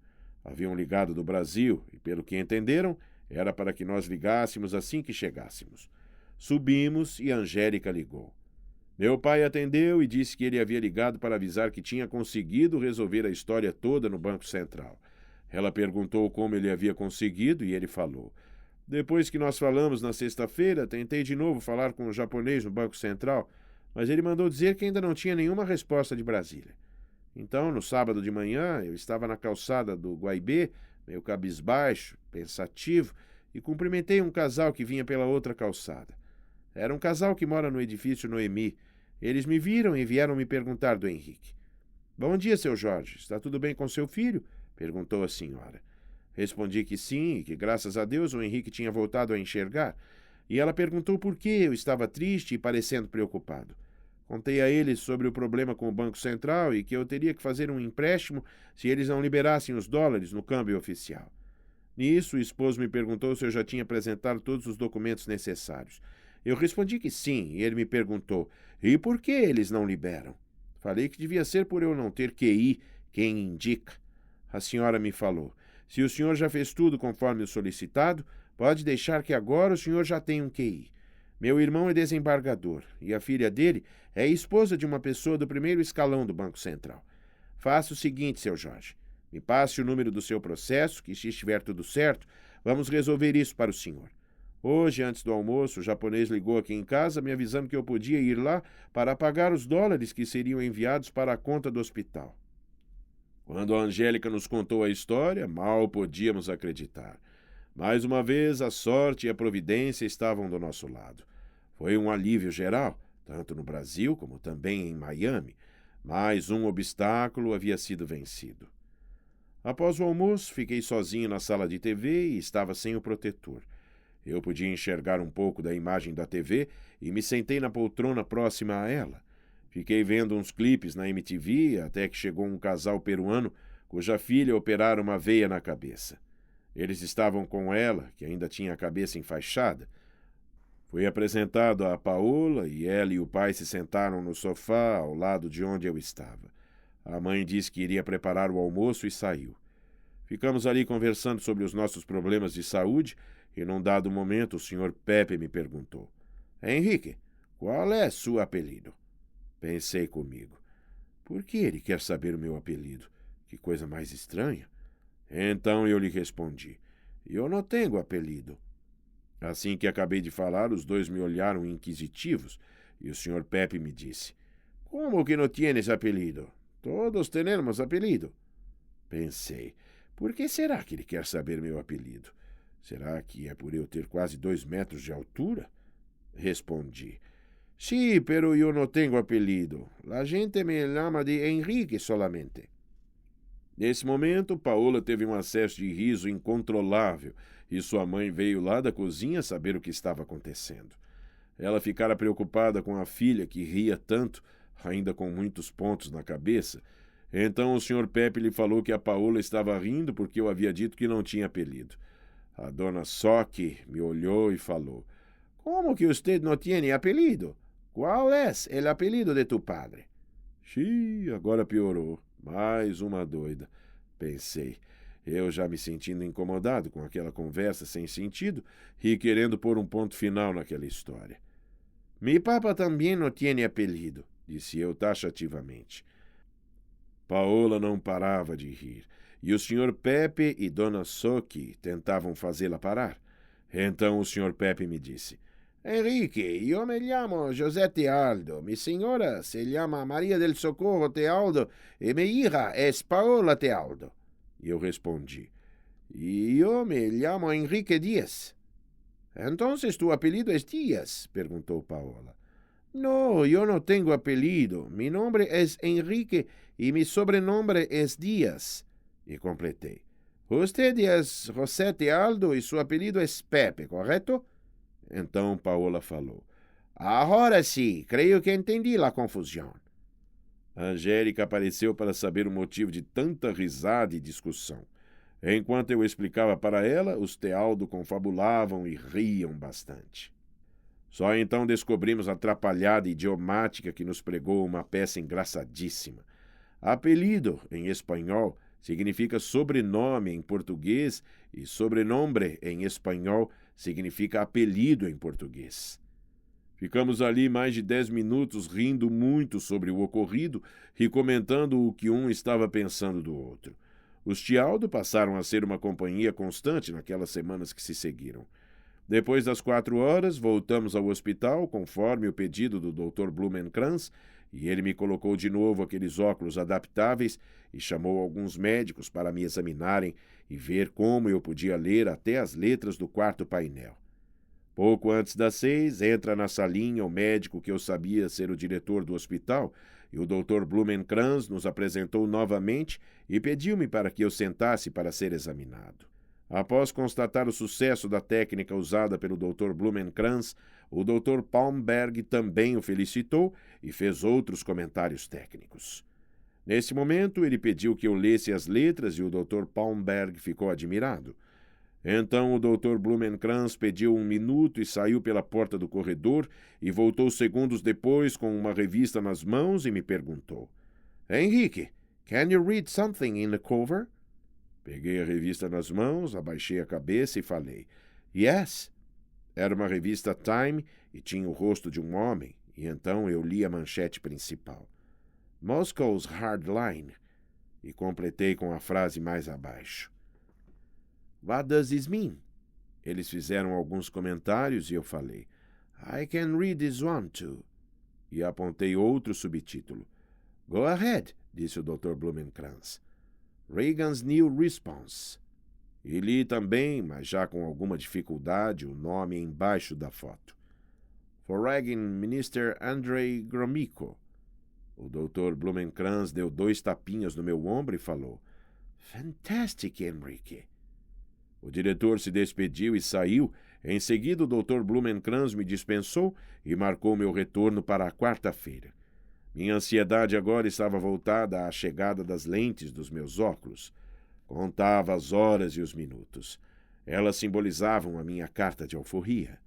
Haviam ligado do Brasil e, pelo que entenderam, era para que nós ligássemos assim que chegássemos. Subimos e Angélica ligou. Meu pai atendeu e disse que ele havia ligado para avisar que tinha conseguido resolver a história toda no Banco Central. Ela perguntou como ele havia conseguido e ele falou. "Depois que nós falamos na sexta-feira, tentei de novo falar com o japonês no Banco Central, mas ele mandou dizer que ainda não tinha nenhuma resposta de Brasília. Então, no sábado de manhã, eu estava na calçada do Guaibê, meio cabisbaixo, pensativo, e cumprimentei um casal que vinha pela outra calçada. Era um casal que mora no edifício Noemi. Eles me viram e vieram me perguntar do Henrique. "Bom dia, seu Jorge. Está tudo bem com seu filho?" perguntou a senhora. Respondi que sim e que, graças a Deus, o Henrique tinha voltado a enxergar. E ela perguntou por que eu estava triste e parecendo preocupado. Contei a eles sobre o problema com o Banco Central e que eu teria que fazer um empréstimo se eles não liberassem os dólares no câmbio oficial. Nisso, o esposo me perguntou se eu já tinha apresentado todos os documentos necessários. Eu respondi que sim, e ele me perguntou, e por que eles não liberam? Falei que devia ser por eu não ter QI, quem indica. A senhora me falou, se o senhor já fez tudo conforme o solicitado, pode deixar que agora o senhor já tem um QI. Meu irmão é desembargador, e a filha dele é esposa de uma pessoa do primeiro escalão do Banco Central. Faça o seguinte, seu Jorge, me passe o número do seu processo, que se estiver tudo certo, vamos resolver isso para o senhor. Hoje, antes do almoço, o japonês ligou aqui em casa me avisando que eu podia ir lá para pagar os dólares que seriam enviados para a conta do hospital. Quando a Angélica nos contou a história, mal podíamos acreditar. Mais uma vez, a sorte e a providência estavam do nosso lado. Foi um alívio geral, tanto no Brasil como também em Miami. Mais um obstáculo havia sido vencido. Após o almoço, fiquei sozinho na sala de TV e estava sem o protetor. Eu podia enxergar um pouco da imagem da TV e me sentei na poltrona próxima a ela. Fiquei vendo uns clipes na MTV até que chegou um casal peruano cuja filha operara uma veia na cabeça. Eles estavam com ela, que ainda tinha a cabeça enfaixada. Fui apresentado a Paola e ela e o pai se sentaram no sofá ao lado de onde eu estava. A mãe disse que iria preparar o almoço e saiu. Ficamos ali conversando sobre os nossos problemas de saúde e, num dado momento, o Sr. Pepe me perguntou: Henrique, qual é seu apelido? Pensei comigo. Por que ele quer saber o meu apelido? Que coisa mais estranha. Então eu lhe respondi: eu não tenho apelido. Assim que acabei de falar, os dois me olharam inquisitivos e o Sr. Pepe me disse: Como que não tienes apelido? Todos temos apelido. Pensei: por que será que ele quer saber meu apelido? Será que é por eu ter quase 2 metros de altura? Respondi: Sí, pero eu não tenho apelido. La gente me chama de Henrique solamente. Nesse momento, Paola teve um acesso de riso incontrolável e sua mãe veio lá da cozinha saber o que estava acontecendo. Ela ficara preocupada com a filha que ria tanto, ainda com muitos pontos na cabeça. Então o Sr. Pepe lhe falou que a Paola estava rindo porque eu havia dito que não tinha apelido. A dona Soque me olhou e falou: Como que usted não tem apelido? Qual é o apelido de tu padre? Xiii, agora piorou. Mais uma doida. Pensei, eu já me sentindo incomodado com aquela conversa sem sentido e querendo pôr um ponto final naquela história. Mi papa também não tem apelido, disse eu taxativamente. Paola não parava de rir, e o Sr. Pepe e Dona Soque tentavam fazê-la parar. Então o Sr. Pepe me disse: Henrique, eu me chamo José Tealdo, mi senhora se chama Maria del Socorro Tealdo e mi hija es Paola Tealdo. E eu respondi: E eu me chamo Henrique Dias. Então tu apelido é Dias? Perguntou Paola. No, eu não tenho apelido. Mi nombre es Henrique e mi sobrenombre es Dias. E completei: Usted es José Tealdo e seu apelido es Pepe, correto? Então Paola falou: Agora sim, creio que entendi a confusão. Angélica apareceu para saber o motivo de tanta risada e discussão. Enquanto eu explicava para ela, os Tealdo confabulavam e riam bastante. Só então descobrimos a atrapalhada idiomática que nos pregou uma peça engraçadíssima. Apelido, em espanhol, significa sobrenome em português e sobrenombre, em espanhol, significa apelido em português. Ficamos ali mais de 10 minutos rindo muito sobre o ocorrido e comentando o que um estava pensando do outro. Os Tealdo passaram a ser uma companhia constante naquelas semanas que se seguiram. Depois das 4 horas, voltamos ao hospital, conforme o pedido do Dr. Blumenkranz, e ele me colocou de novo aqueles óculos adaptáveis e chamou alguns médicos para me examinarem e ver como eu podia ler até as letras do quarto painel. Pouco antes das 6, entra na salinha o médico que eu sabia ser o diretor do hospital, e o Dr. Blumenkranz nos apresentou novamente e pediu-me para que eu sentasse para ser examinado. Após constatar o sucesso da técnica usada pelo Dr. Blumenkranz, o Dr. Palmberg também o felicitou e fez outros comentários técnicos. Nesse momento, ele pediu que eu lesse as letras e o Dr. Palmberg ficou admirado. Então o Dr. Blumenkranz pediu 1 minuto e saiu pela porta do corredor e voltou segundos depois com uma revista nas mãos e me perguntou: Henrique, can you read something in the cover? Peguei a revista nas mãos, abaixei a cabeça e falei: Yes. Era uma revista Time e tinha o rosto de um homem, e então eu li a manchete principal: Moscow's Hardline, e completei com a frase mais abaixo: What does this mean? Eles fizeram alguns comentários e eu falei: I can read this one too. E apontei outro subtítulo. Go ahead, disse o Dr. Blumenkranz. Reagan's New Response. E li também, mas já com alguma dificuldade, o nome embaixo da foto. Foreign Minister Andrei Gromyko. O Dr. Blumenkranz deu 2 tapinhas no meu ombro e falou: Fantastic, Henrique. O diretor se despediu e saiu, Em seguida, o Dr. Blumenkranz me dispensou e marcou meu retorno para a quarta-feira. Minha ansiedade agora estava voltada à chegada das lentes dos meus óculos. Contava as horas e os minutos. Elas simbolizavam a minha carta de alforria.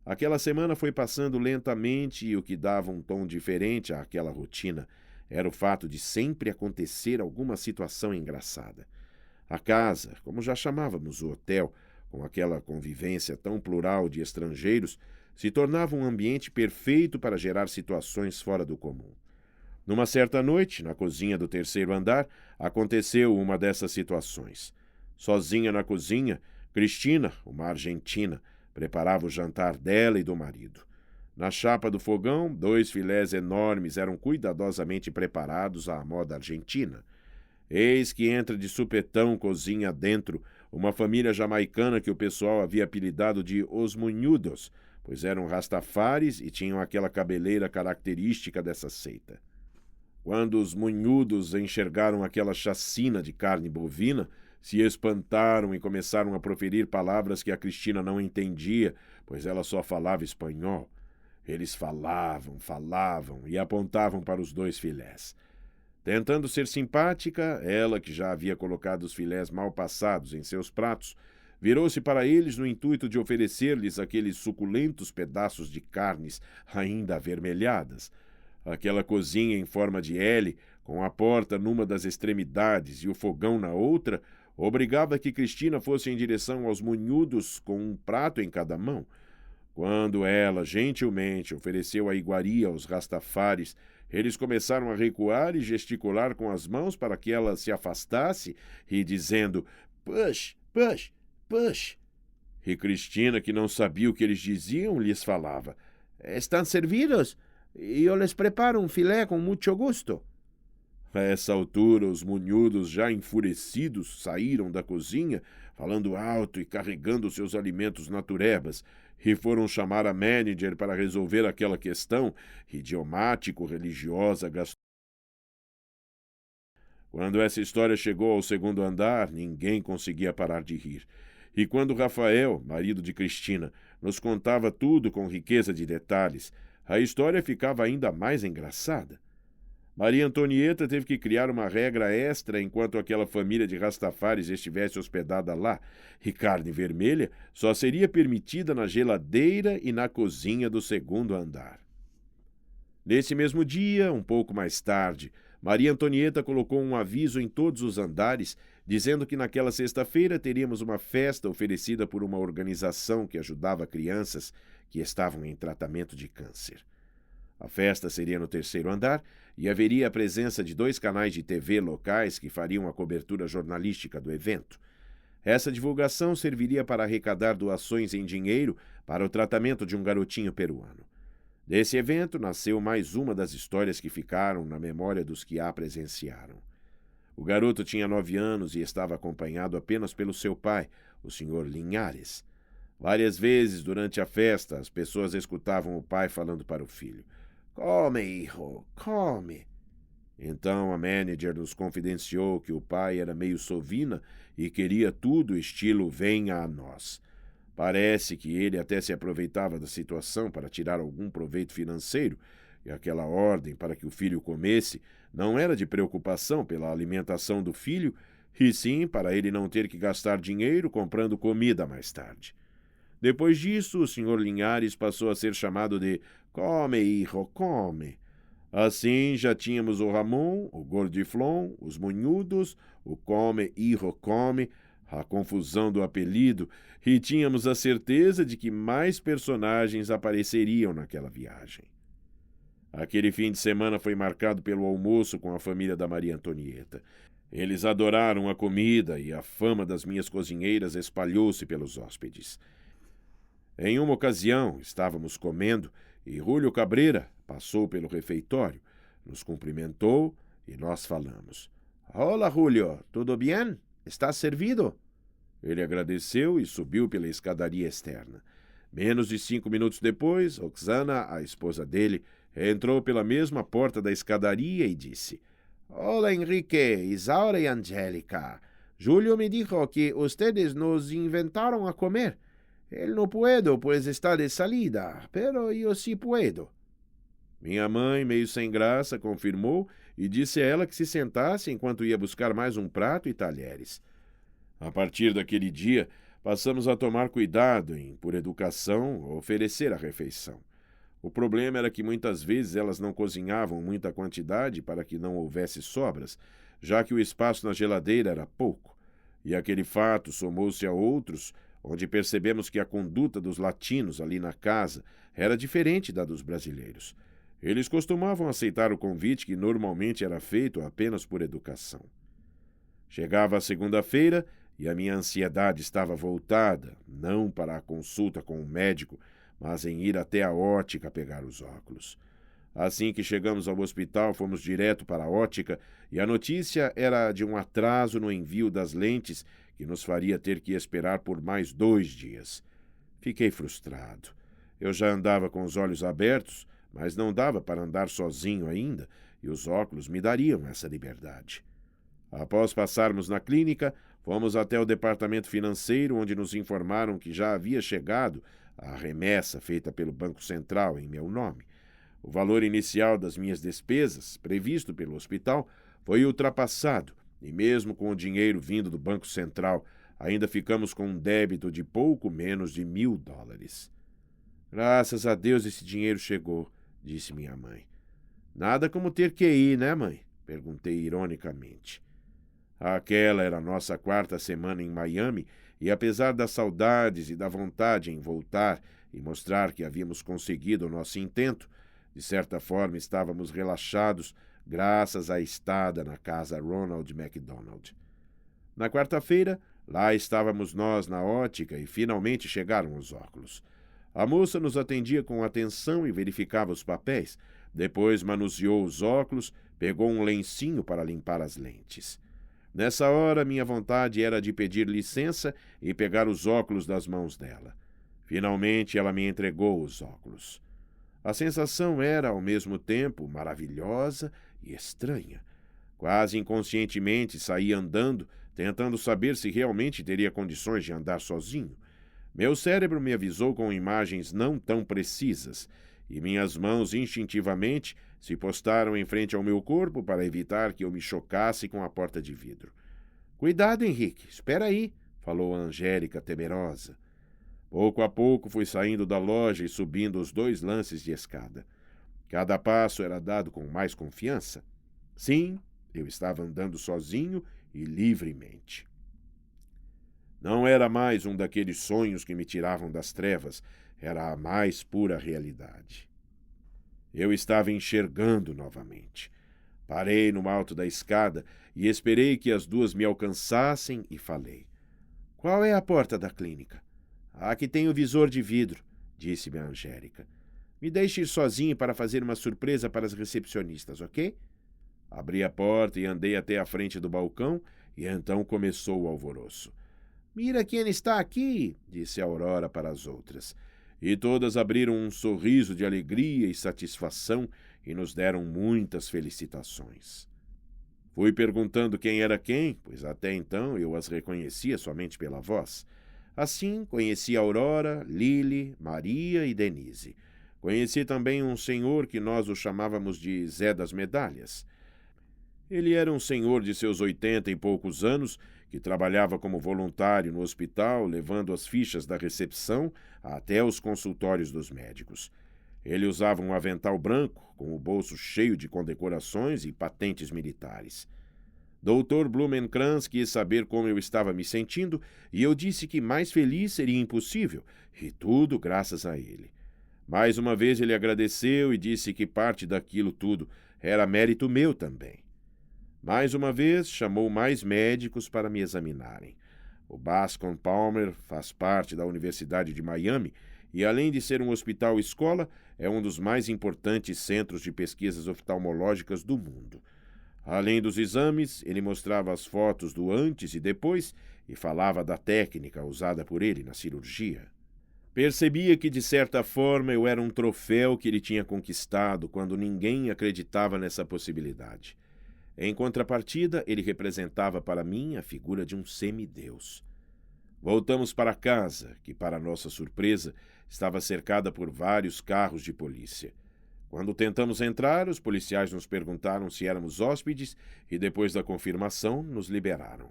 Aquela semana foi passando lentamente e o que dava um tom diferente àquela rotina era o fato de sempre acontecer alguma situação engraçada. A casa, como já chamávamos o hotel, com aquela convivência tão plural de estrangeiros, se tornava um ambiente perfeito para gerar situações fora do comum. Numa certa noite, na cozinha do terceiro andar, aconteceu uma dessas situações. Sozinha na cozinha, Cristina, uma argentina, preparava o jantar dela e do marido. Na chapa do fogão, 2 filés enormes eram cuidadosamente preparados à moda argentina. Eis que entra de supetão cozinha dentro uma família jamaicana que o pessoal havia apelidado de Os Munhudos, pois eram rastafares e tinham aquela cabeleira característica dessa seita. Quando os munhudos enxergaram aquela chacina de carne bovina, se espantaram e começaram a proferir palavras que a Cristina não entendia, pois ela só falava espanhol. Eles falavam e apontavam para os 2 filés. Tentando ser simpática, ela, que já havia colocado os filés mal passados em seus pratos, virou-se para eles no intuito de oferecer-lhes aqueles suculentos pedaços de carnes ainda avermelhadas. Aquela cozinha em forma de L, com a porta numa das extremidades e o fogão na outra, obrigava que Cristina fosse em direção aos munhudos com um prato em cada mão. Quando ela, gentilmente, ofereceu a iguaria aos rastafares, eles começaram a recuar e gesticular com as mãos para que ela se afastasse e dizendo "push, push, push". E Cristina, que não sabia o que eles diziam, lhes falava "Estão servidos? Eu les preparo um filé com muito gosto". A essa altura, os munhudos, já enfurecidos, saíram da cozinha, falando alto e carregando seus alimentos naturebas, e foram chamar a manager para resolver aquela questão idiomático-religiosa gastronômica. Quando essa história chegou ao segundo andar, ninguém conseguia parar de rir. E quando Rafael, marido de Cristina, nos contava tudo com riqueza de detalhes, a história ficava ainda mais engraçada. Maria Antonieta teve que criar uma regra extra enquanto aquela família de rastafares estivesse hospedada lá, e carne vermelha só seria permitida na geladeira e na cozinha do segundo andar. Nesse mesmo dia, um pouco mais tarde, Maria Antonieta colocou um aviso em todos os andares, dizendo que naquela sexta-feira teríamos uma festa oferecida por uma organização que ajudava crianças que estavam em tratamento de câncer. A festa seria no terceiro andar e haveria a presença de 2 canais de TV locais que fariam a cobertura jornalística do evento. Essa divulgação serviria para arrecadar doações em dinheiro para o tratamento de um garotinho peruano. Desse evento nasceu mais uma das histórias que ficaram na memória dos que a presenciaram. O garoto tinha 9 anos e estava acompanhado apenas pelo seu pai, o Sr. Linhares. Várias vezes durante a festa, as pessoas escutavam o pai falando para o filho: "Come, hijo, come". Então a manager nos confidenciou que o pai era meio sovina e queria tudo estilo venha a nós. Parece que ele até se aproveitava da situação para tirar algum proveito financeiro, e aquela ordem para que o filho comesse não era de preocupação pela alimentação do filho, e sim para ele não ter que gastar dinheiro comprando comida mais tarde. Depois disso, o Sr. Linhares passou a ser chamado de "Come, hijo, come". Assim, já tínhamos o Ramon, o Gordiflon, os Munhudos, o Come, hijo, come, a confusão do apelido, e tínhamos a certeza de que mais personagens apareceriam naquela viagem. Aquele fim de semana foi marcado pelo almoço com a família da Maria Antonieta. Eles adoraram a comida e a fama das minhas cozinheiras espalhou-se pelos hóspedes. Em uma ocasião, estávamos comendo e Julio Cabreira passou pelo refeitório, nos cumprimentou e nós falamos. "Olá, Julio, tudo bem? Está servido?" Ele agradeceu e subiu pela escadaria externa. Menos de 5 minutos depois, Oksana, a esposa dele, entrou pela mesma porta da escadaria e disse: "Olá, Enrique, Isaura e Angélica. Julio me dijo que ustedes nos inventaram a comer. Él no puedo, pues está de salida, pero yo sí puedo. Minha mãe, meio sem graça, confirmou e disse a ela que se sentasse enquanto ia buscar mais um prato e talheres. A partir daquele dia, passamos a tomar cuidado em, por educação, oferecer a refeição. O problema era que muitas vezes elas não cozinhavam muita quantidade para que não houvesse sobras, já que o espaço na geladeira era pouco. E aquele fato somou-se a outros, onde percebemos que a conduta dos latinos ali na casa era diferente da dos brasileiros. Eles costumavam aceitar o convite que normalmente era feito apenas por educação. Chegava a segunda-feira e a minha ansiedade estava voltada, não para a consulta com o médico, mas em ir até a ótica pegar os óculos. Assim que chegamos ao hospital, fomos direto para a ótica e a notícia era de um atraso no envio das lentes que nos faria ter que esperar por mais 2 dias. Fiquei frustrado. Eu já andava com os olhos abertos, mas não dava para andar sozinho ainda, e os óculos me dariam essa liberdade. Após passarmos na clínica, fomos até o departamento financeiro, onde nos informaram que já havia chegado a remessa feita pelo Banco Central em meu nome. O valor inicial das minhas despesas, previsto pelo hospital, foi ultrapassado, e mesmo com o dinheiro vindo do Banco Central, ainda ficamos com um débito de pouco menos de $1.000. Graças a Deus esse dinheiro chegou, disse minha mãe. Nada como ter que ir, né, mãe? Perguntei ironicamente. Aquela era a nossa 4ª semana em Miami, e apesar das saudades e da vontade em voltar e mostrar que havíamos conseguido o nosso intento, de certa forma estávamos relaxados graças à estada na casa Ronald McDonald. Na quarta-feira, lá estávamos nós na ótica e finalmente chegaram os óculos. A moça nos atendia com atenção e verificava os papéis. Depois manuseou os óculos, pegou um lencinho para limpar as lentes. Nessa hora, minha vontade era de pedir licença e pegar os óculos das mãos dela. Finalmente, ela me entregou os óculos. A sensação era, ao mesmo tempo, maravilhosa e estranha. Quase inconscientemente saí andando, tentando saber se realmente teria condições de andar sozinho. Meu cérebro me avisou com imagens não tão precisas, e minhas mãos instintivamente se postaram em frente ao meu corpo para evitar que eu me chocasse com a porta de vidro. "Cuidado, Henrique, espera aí", falou a Angélica temerosa. Pouco a pouco fui saindo da loja e subindo os 2 lances de escada. Cada passo era dado com mais confiança. Sim, eu estava andando sozinho e livremente. Não era mais um daqueles sonhos que me tiravam das trevas, era a mais pura realidade. Eu estava enxergando novamente. Parei no alto da escada e esperei que as 2 me alcançassem e falei. "Qual é a porta da clínica?" "Aqui tem o visor de vidro", disse-me a Angélica. "Me deixe ir sozinho para fazer uma surpresa para as recepcionistas, ok?" Abri a porta e andei até a frente do balcão e então começou o alvoroço. "Mira quem está aqui", disse Aurora para as outras. E todas abriram um sorriso de alegria e satisfação e nos deram muitas felicitações. Fui perguntando quem era quem, pois até então eu as reconhecia somente pela voz. Assim, conheci Aurora, Lili, Maria e Denise. Conheci também um senhor que nós o chamávamos de Zé das Medalhas. Ele era um senhor de seus 80 e poucos anos, que trabalhava como voluntário no hospital, levando as fichas da recepção até os consultórios dos médicos. Ele usava um avental branco, com o bolso cheio de condecorações e patentes militares. Dr. Blumenkranz quis saber como eu estava me sentindo, e eu disse que mais feliz seria impossível, e tudo graças a ele. Mais uma vez ele agradeceu e disse que parte daquilo tudo era mérito meu também. Mais uma vez, chamou mais médicos para me examinarem. O Bascom Palmer faz parte da Universidade de Miami e, além de ser um hospital-escola, é um dos mais importantes centros de pesquisas oftalmológicas do mundo. Além dos exames, ele mostrava as fotos do antes e depois e falava da técnica usada por ele na cirurgia. Percebia que, de certa forma, eu era um troféu que ele tinha conquistado quando ninguém acreditava nessa possibilidade. Em contrapartida, ele representava para mim a figura de um semideus. Voltamos para casa, que, para nossa surpresa, estava cercada por vários carros de polícia. Quando tentamos entrar, os policiais nos perguntaram se éramos hóspedes e, depois da confirmação, nos liberaram.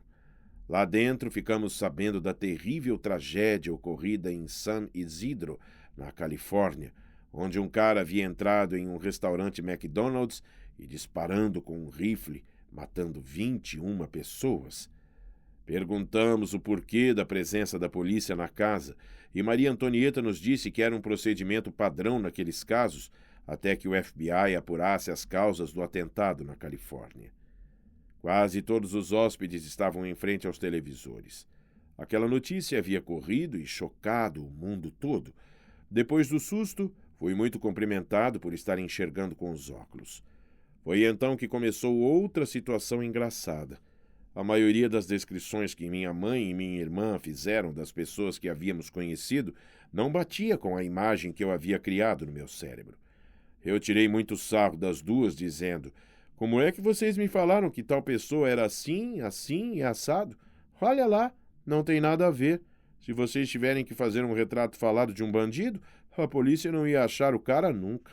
Lá dentro, ficamos sabendo da terrível tragédia ocorrida em San Isidro, na Califórnia, onde um cara havia entrado em um restaurante McDonald's e disparando com um rifle, matando 21 pessoas. Perguntamos o porquê da presença da polícia na casa e Maria Antonieta nos disse que era um procedimento padrão naqueles casos até que o FBI apurasse as causas do atentado na Califórnia. Quase todos os hóspedes estavam em frente aos televisores. Aquela notícia havia corrido e chocado o mundo todo. Depois do susto, fui muito cumprimentado por estar enxergando com os óculos. Foi então que começou outra situação engraçada. A maioria das descrições que minha mãe e minha irmã fizeram das pessoas que havíamos conhecido não batia com a imagem que eu havia criado no meu cérebro. Eu tirei muito sarro das duas, dizendo: como é que vocês me falaram que tal pessoa era assim, assim e assado? Olha lá, não tem nada a ver. Se vocês tiverem que fazer um retrato falado de um bandido, a polícia não ia achar o cara nunca.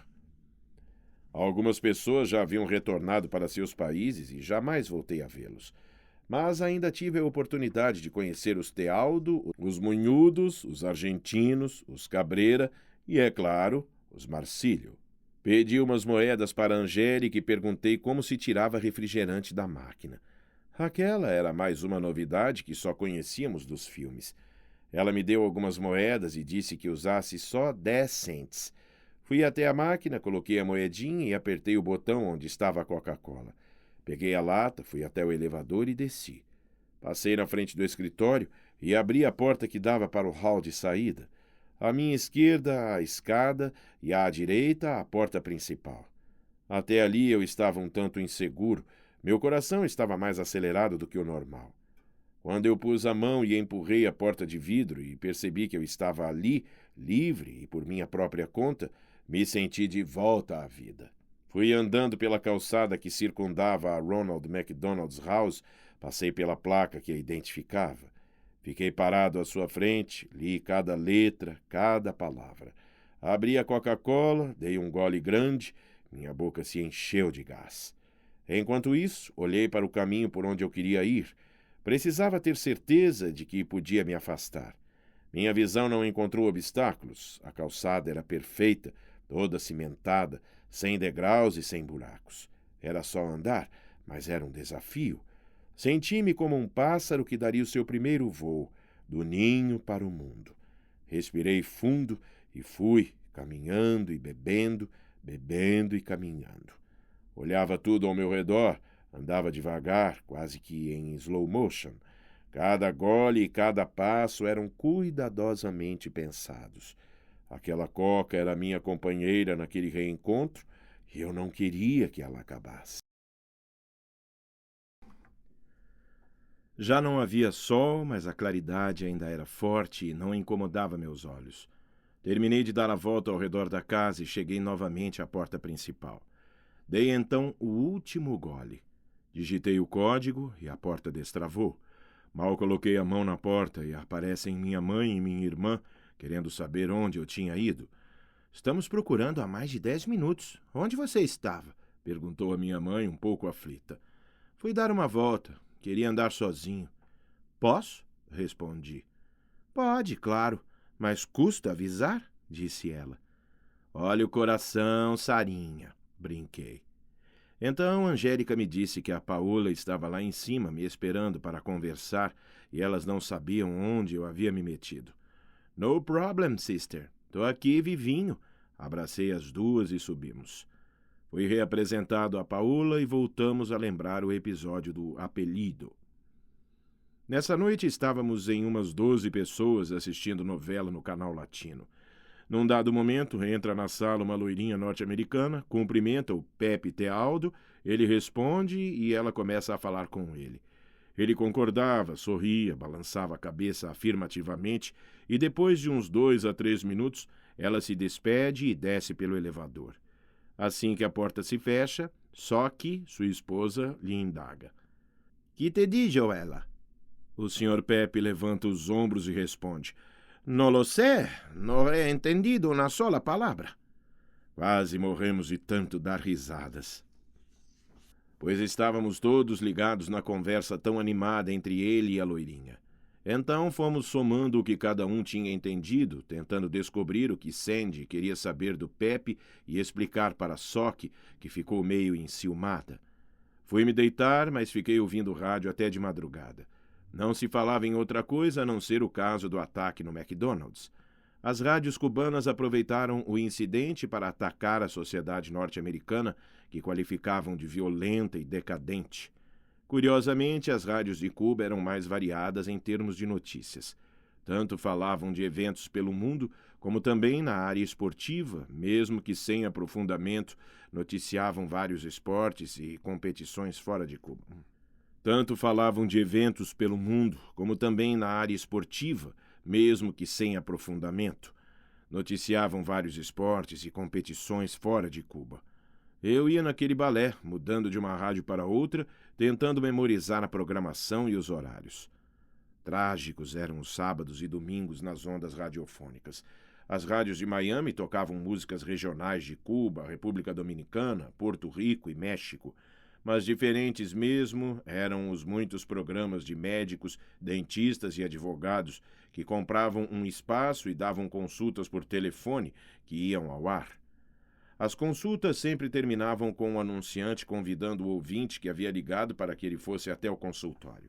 Algumas pessoas já haviam retornado para seus países e jamais voltei a vê-los. Mas ainda tive a oportunidade de conhecer os Tealdo, os Munhudos, os Argentinos, os Cabreira e, é claro, os Marcílio. Pedi umas moedas para a Angélica e perguntei como se tirava refrigerante da máquina. Aquela era mais uma novidade que só conhecíamos dos filmes. Ela me deu algumas moedas e disse que usasse só 10 cents. Fui até a máquina, coloquei a moedinha e apertei o botão onde estava a Coca-Cola. Peguei a lata, fui até o elevador e desci. Passei na frente do escritório e abri a porta que dava para o hall de saída. À minha esquerda, a escada, e à direita, a porta principal. Até ali eu estava um tanto inseguro, meu coração estava mais acelerado do que o normal. Quando eu pus a mão e empurrei a porta de vidro e percebi que eu estava ali, livre e por minha própria conta, me senti de volta à vida. Fui andando pela calçada que circundava a Ronald McDonald's House, passei pela placa que a identificava. Fiquei parado à sua frente, li cada letra, cada palavra. Abri a Coca-Cola, dei um gole grande, minha boca se encheu de gás. Enquanto isso, olhei para o caminho por onde eu queria ir. Precisava ter certeza de que podia me afastar. Minha visão não encontrou obstáculos. A calçada era perfeita, toda cimentada, sem degraus e sem buracos. Era só andar, mas era um desafio. Senti-me como um pássaro que daria o seu primeiro voo, do ninho para o mundo. Respirei fundo e fui, caminhando e bebendo, bebendo e caminhando. Olhava tudo ao meu redor, andava devagar, quase que em slow motion. Cada gole e cada passo eram cuidadosamente pensados. Aquela Coca era minha companheira naquele reencontro e eu não queria que ela acabasse. Já não havia sol, mas a claridade ainda era forte e não incomodava meus olhos. Terminei de dar a volta ao redor da casa e cheguei novamente à porta principal. Dei então o último gole. Digitei o código e a porta destravou. Mal coloquei a mão na porta e aparecem minha mãe e minha irmã, querendo saber onde eu tinha ido. Estamos procurando há mais de 10 minutos. Onde você estava? Perguntou a minha mãe, um pouco aflita. Fui dar uma volta. Queria andar sozinho. Posso? Respondi. Pode, claro, mas custa avisar? Disse ela. Olha o coração, Sarinha, brinquei. Então Angélica me disse que a Paola estava lá em cima me esperando para conversar e elas não sabiam onde eu havia me metido. No problem, sister. Tô aqui vivinho. Abracei as duas e subimos. Fui reapresentado a Paola e voltamos a lembrar o episódio do apelido. Nessa noite estávamos em umas 12 pessoas assistindo novela no canal latino. Num dado momento, entra na sala uma loirinha norte-americana, cumprimenta o Pepe Tealdo, ele responde e ela começa a falar com ele. Ele concordava, sorria, balançava a cabeça afirmativamente e depois de uns 2 a 3 minutos, ela se despede e desce pelo elevador. Assim que a porta se fecha, só que sua esposa lhe indaga. Que te diz, Joela? O Sr. Pepe levanta os ombros e responde: "Não lo sé, não he entendido uma sola palavra." Quase morremos de tanto dar risadas, pois estávamos todos ligados na conversa tão animada entre ele e a loirinha. Então fomos somando o que cada um tinha entendido, tentando descobrir o que Sandy queria saber do Pepe e explicar para Sock, que ficou meio enciumada. Fui me deitar, mas fiquei ouvindo o rádio até de madrugada. Não se falava em outra coisa a não ser o caso do ataque no McDonald's. As rádios cubanas aproveitaram o incidente para atacar a sociedade norte-americana, que qualificavam de violenta e decadente. Curiosamente, as rádios de Cuba eram mais variadas em termos de notícias. Tanto falavam de eventos pelo mundo, como também na área esportiva, mesmo que sem aprofundamento, noticiavam vários esportes e competições fora de Cuba. Tanto falavam de eventos pelo mundo, como também na área esportiva, mesmo que sem aprofundamento. Noticiavam vários esportes e competições fora de Cuba. Eu ia naquele balé, mudando de uma rádio para outra, tentando memorizar a programação e os horários. Trágicos eram os sábados e domingos nas ondas radiofônicas. As rádios de Miami tocavam músicas regionais de Cuba, República Dominicana, Porto Rico e México. Mas diferentes mesmo eram os muitos programas de médicos, dentistas e advogados que compravam um espaço e davam consultas por telefone que iam ao ar. As consultas sempre terminavam com o anunciante convidando o ouvinte que havia ligado para que ele fosse até o consultório.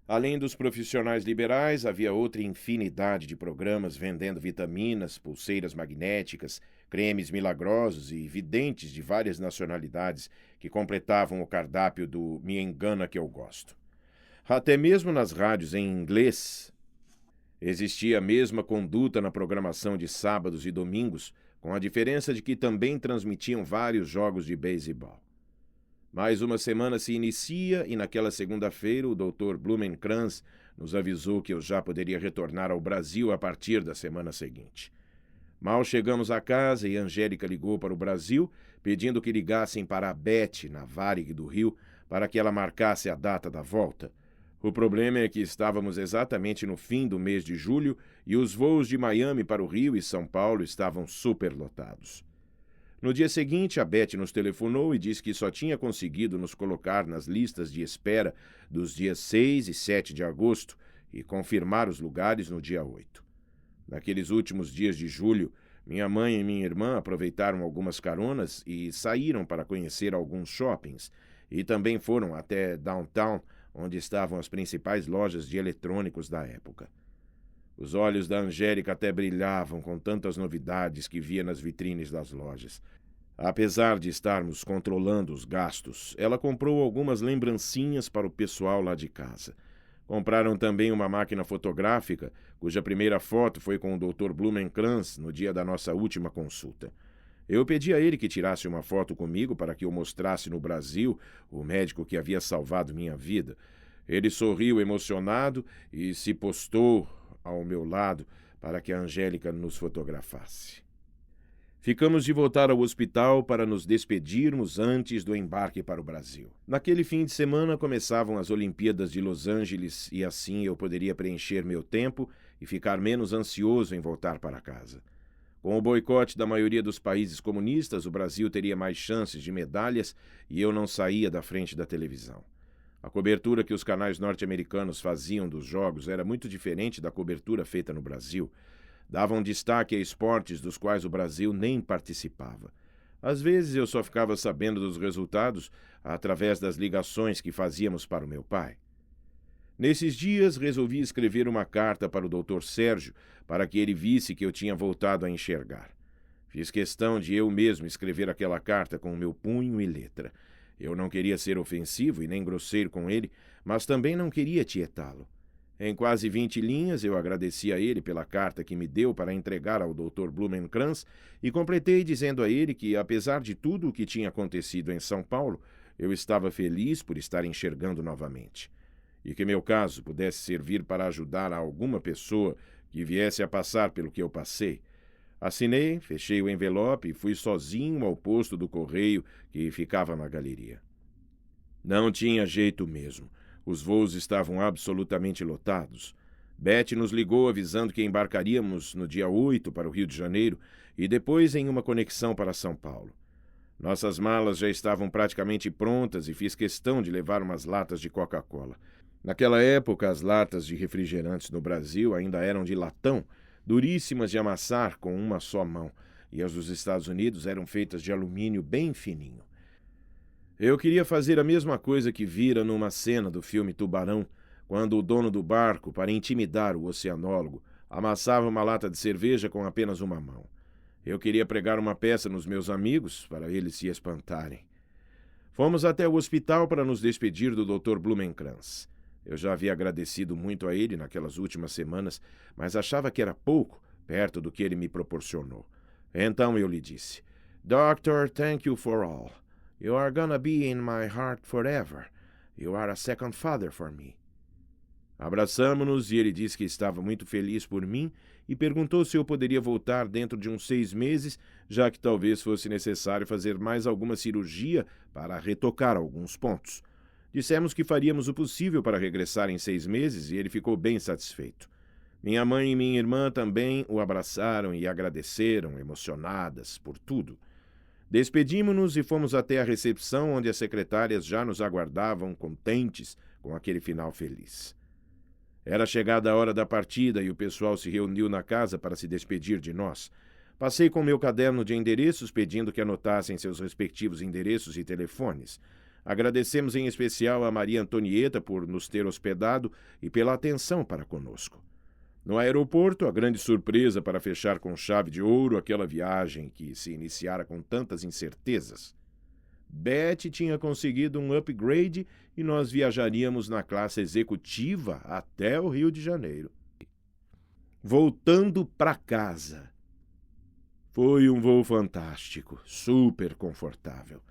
Além dos profissionais liberais, havia outra infinidade de programas vendendo vitaminas, pulseiras magnéticas, cremes milagrosos e videntes de várias nacionalidades que completavam o cardápio do Me Engana Que Eu Gosto. Até mesmo nas rádios em inglês existia a mesma conduta na programação de sábados e domingos, com a diferença de que também transmitiam vários jogos de beisebol. Mais uma semana se inicia e naquela segunda-feira o Dr. Blumenkranz nos avisou que eu já poderia retornar ao Brasil a partir da semana seguinte. Mal chegamos à casa e Angélica ligou para o Brasil, pedindo que ligassem para a Beth, na Varig do Rio, para que ela marcasse a data da volta. O problema é que estávamos exatamente no fim do mês de julho e os voos de Miami para o Rio e São Paulo estavam superlotados. No dia seguinte, a Beth nos telefonou e disse que só tinha conseguido nos colocar nas listas de espera dos dias 6 e 7 de agosto e confirmar os lugares no dia 8. Naqueles últimos dias de julho, minha mãe e minha irmã aproveitaram algumas caronas e saíram para conhecer alguns shoppings e também foram até downtown, onde estavam as principais lojas de eletrônicos da época. Os olhos da Angélica até brilhavam com tantas novidades que via nas vitrines das lojas. Apesar de estarmos controlando os gastos, ela comprou algumas lembrancinhas para o pessoal lá de casa. Compraram também uma máquina fotográfica, cuja primeira foto foi com o Dr. Blumenkranz no dia da nossa última consulta. Eu pedi a ele que tirasse uma foto comigo para que eu mostrasse no Brasil o médico que havia salvado minha vida. Ele sorriu emocionado e se postou ao meu lado para que a Angélica nos fotografasse. Ficamos de voltar ao hospital para nos despedirmos antes do embarque para o Brasil. Naquele fim de semana começavam as Olimpíadas de Los Angeles e assim eu poderia preencher meu tempo e ficar menos ansioso em voltar para casa. Com o boicote da maioria dos países comunistas, o Brasil teria mais chances de medalhas e eu não saía da frente da televisão. A cobertura que os canais norte-americanos faziam dos jogos era muito diferente da cobertura feita no Brasil. Davam destaque a esportes dos quais o Brasil nem participava. Às vezes eu só ficava sabendo dos resultados através das ligações que fazíamos para o meu pai. Nesses dias resolvi escrever uma carta para o Dr. Sérgio para que ele visse que eu tinha voltado a enxergar. Fiz questão de eu mesmo escrever aquela carta com o meu punho e letra. Eu não queria ser ofensivo e nem grosseiro com ele, mas também não queria tietá-lo. Em quase 20 linhas, eu agradeci a ele pela carta que me deu para entregar ao Dr. Blumenkranz e completei dizendo a ele que, apesar de tudo o que tinha acontecido em São Paulo, eu estava feliz por estar enxergando novamente. E que meu caso pudesse servir para ajudar a alguma pessoa que viesse a passar pelo que eu passei. Assinei, fechei o envelope e fui sozinho ao posto do correio que ficava na galeria. Não tinha jeito mesmo. Os voos estavam absolutamente lotados. Beth nos ligou avisando que embarcaríamos no dia 8 para o Rio de Janeiro e depois em uma conexão para São Paulo. Nossas malas já estavam praticamente prontas e fiz questão de levar umas latas de Coca-Cola. Naquela época, as latas de refrigerantes no Brasil ainda eram de latão, duríssimas de amassar com uma só mão, e as dos Estados Unidos eram feitas de alumínio bem fininho. Eu queria fazer a mesma coisa que vira numa cena do filme Tubarão, quando o dono do barco, para intimidar o oceanólogo, amassava uma lata de cerveja com apenas uma mão. Eu queria pregar uma peça nos meus amigos, para eles se espantarem. Fomos até o hospital para nos despedir do Dr. Blumenkranz. Eu já havia agradecido muito a ele naquelas últimas semanas, mas achava que era pouco, perto do que ele me proporcionou. Então eu lhe disse, Doctor, thank you for all. You are gonna be in my heart forever. You are a second father for me. Abraçamo-nos e ele disse que estava muito feliz por mim e perguntou se eu poderia voltar dentro de uns 6 meses, já que talvez fosse necessário fazer mais alguma cirurgia para retocar alguns pontos. Dissemos que faríamos o possível para regressar em 6 meses e ele ficou bem satisfeito. Minha mãe e minha irmã também o abraçaram e agradeceram, emocionadas por tudo. Despedimos-nos e fomos até a recepção, onde as secretárias já nos aguardavam, contentes com aquele final feliz. Era chegada a hora da partida e o pessoal se reuniu na casa para se despedir de nós. Passei com meu caderno de endereços, pedindo que anotassem seus respectivos endereços e telefones. Agradecemos em especial a Maria Antonieta por nos ter hospedado e pela atenção para conosco. No aeroporto, a grande surpresa para fechar com chave de ouro aquela viagem que se iniciara com tantas incertezas. Beth tinha conseguido um upgrade e nós viajaríamos na classe executiva até o Rio de Janeiro. Voltando para casa. Foi um voo fantástico, super confortável.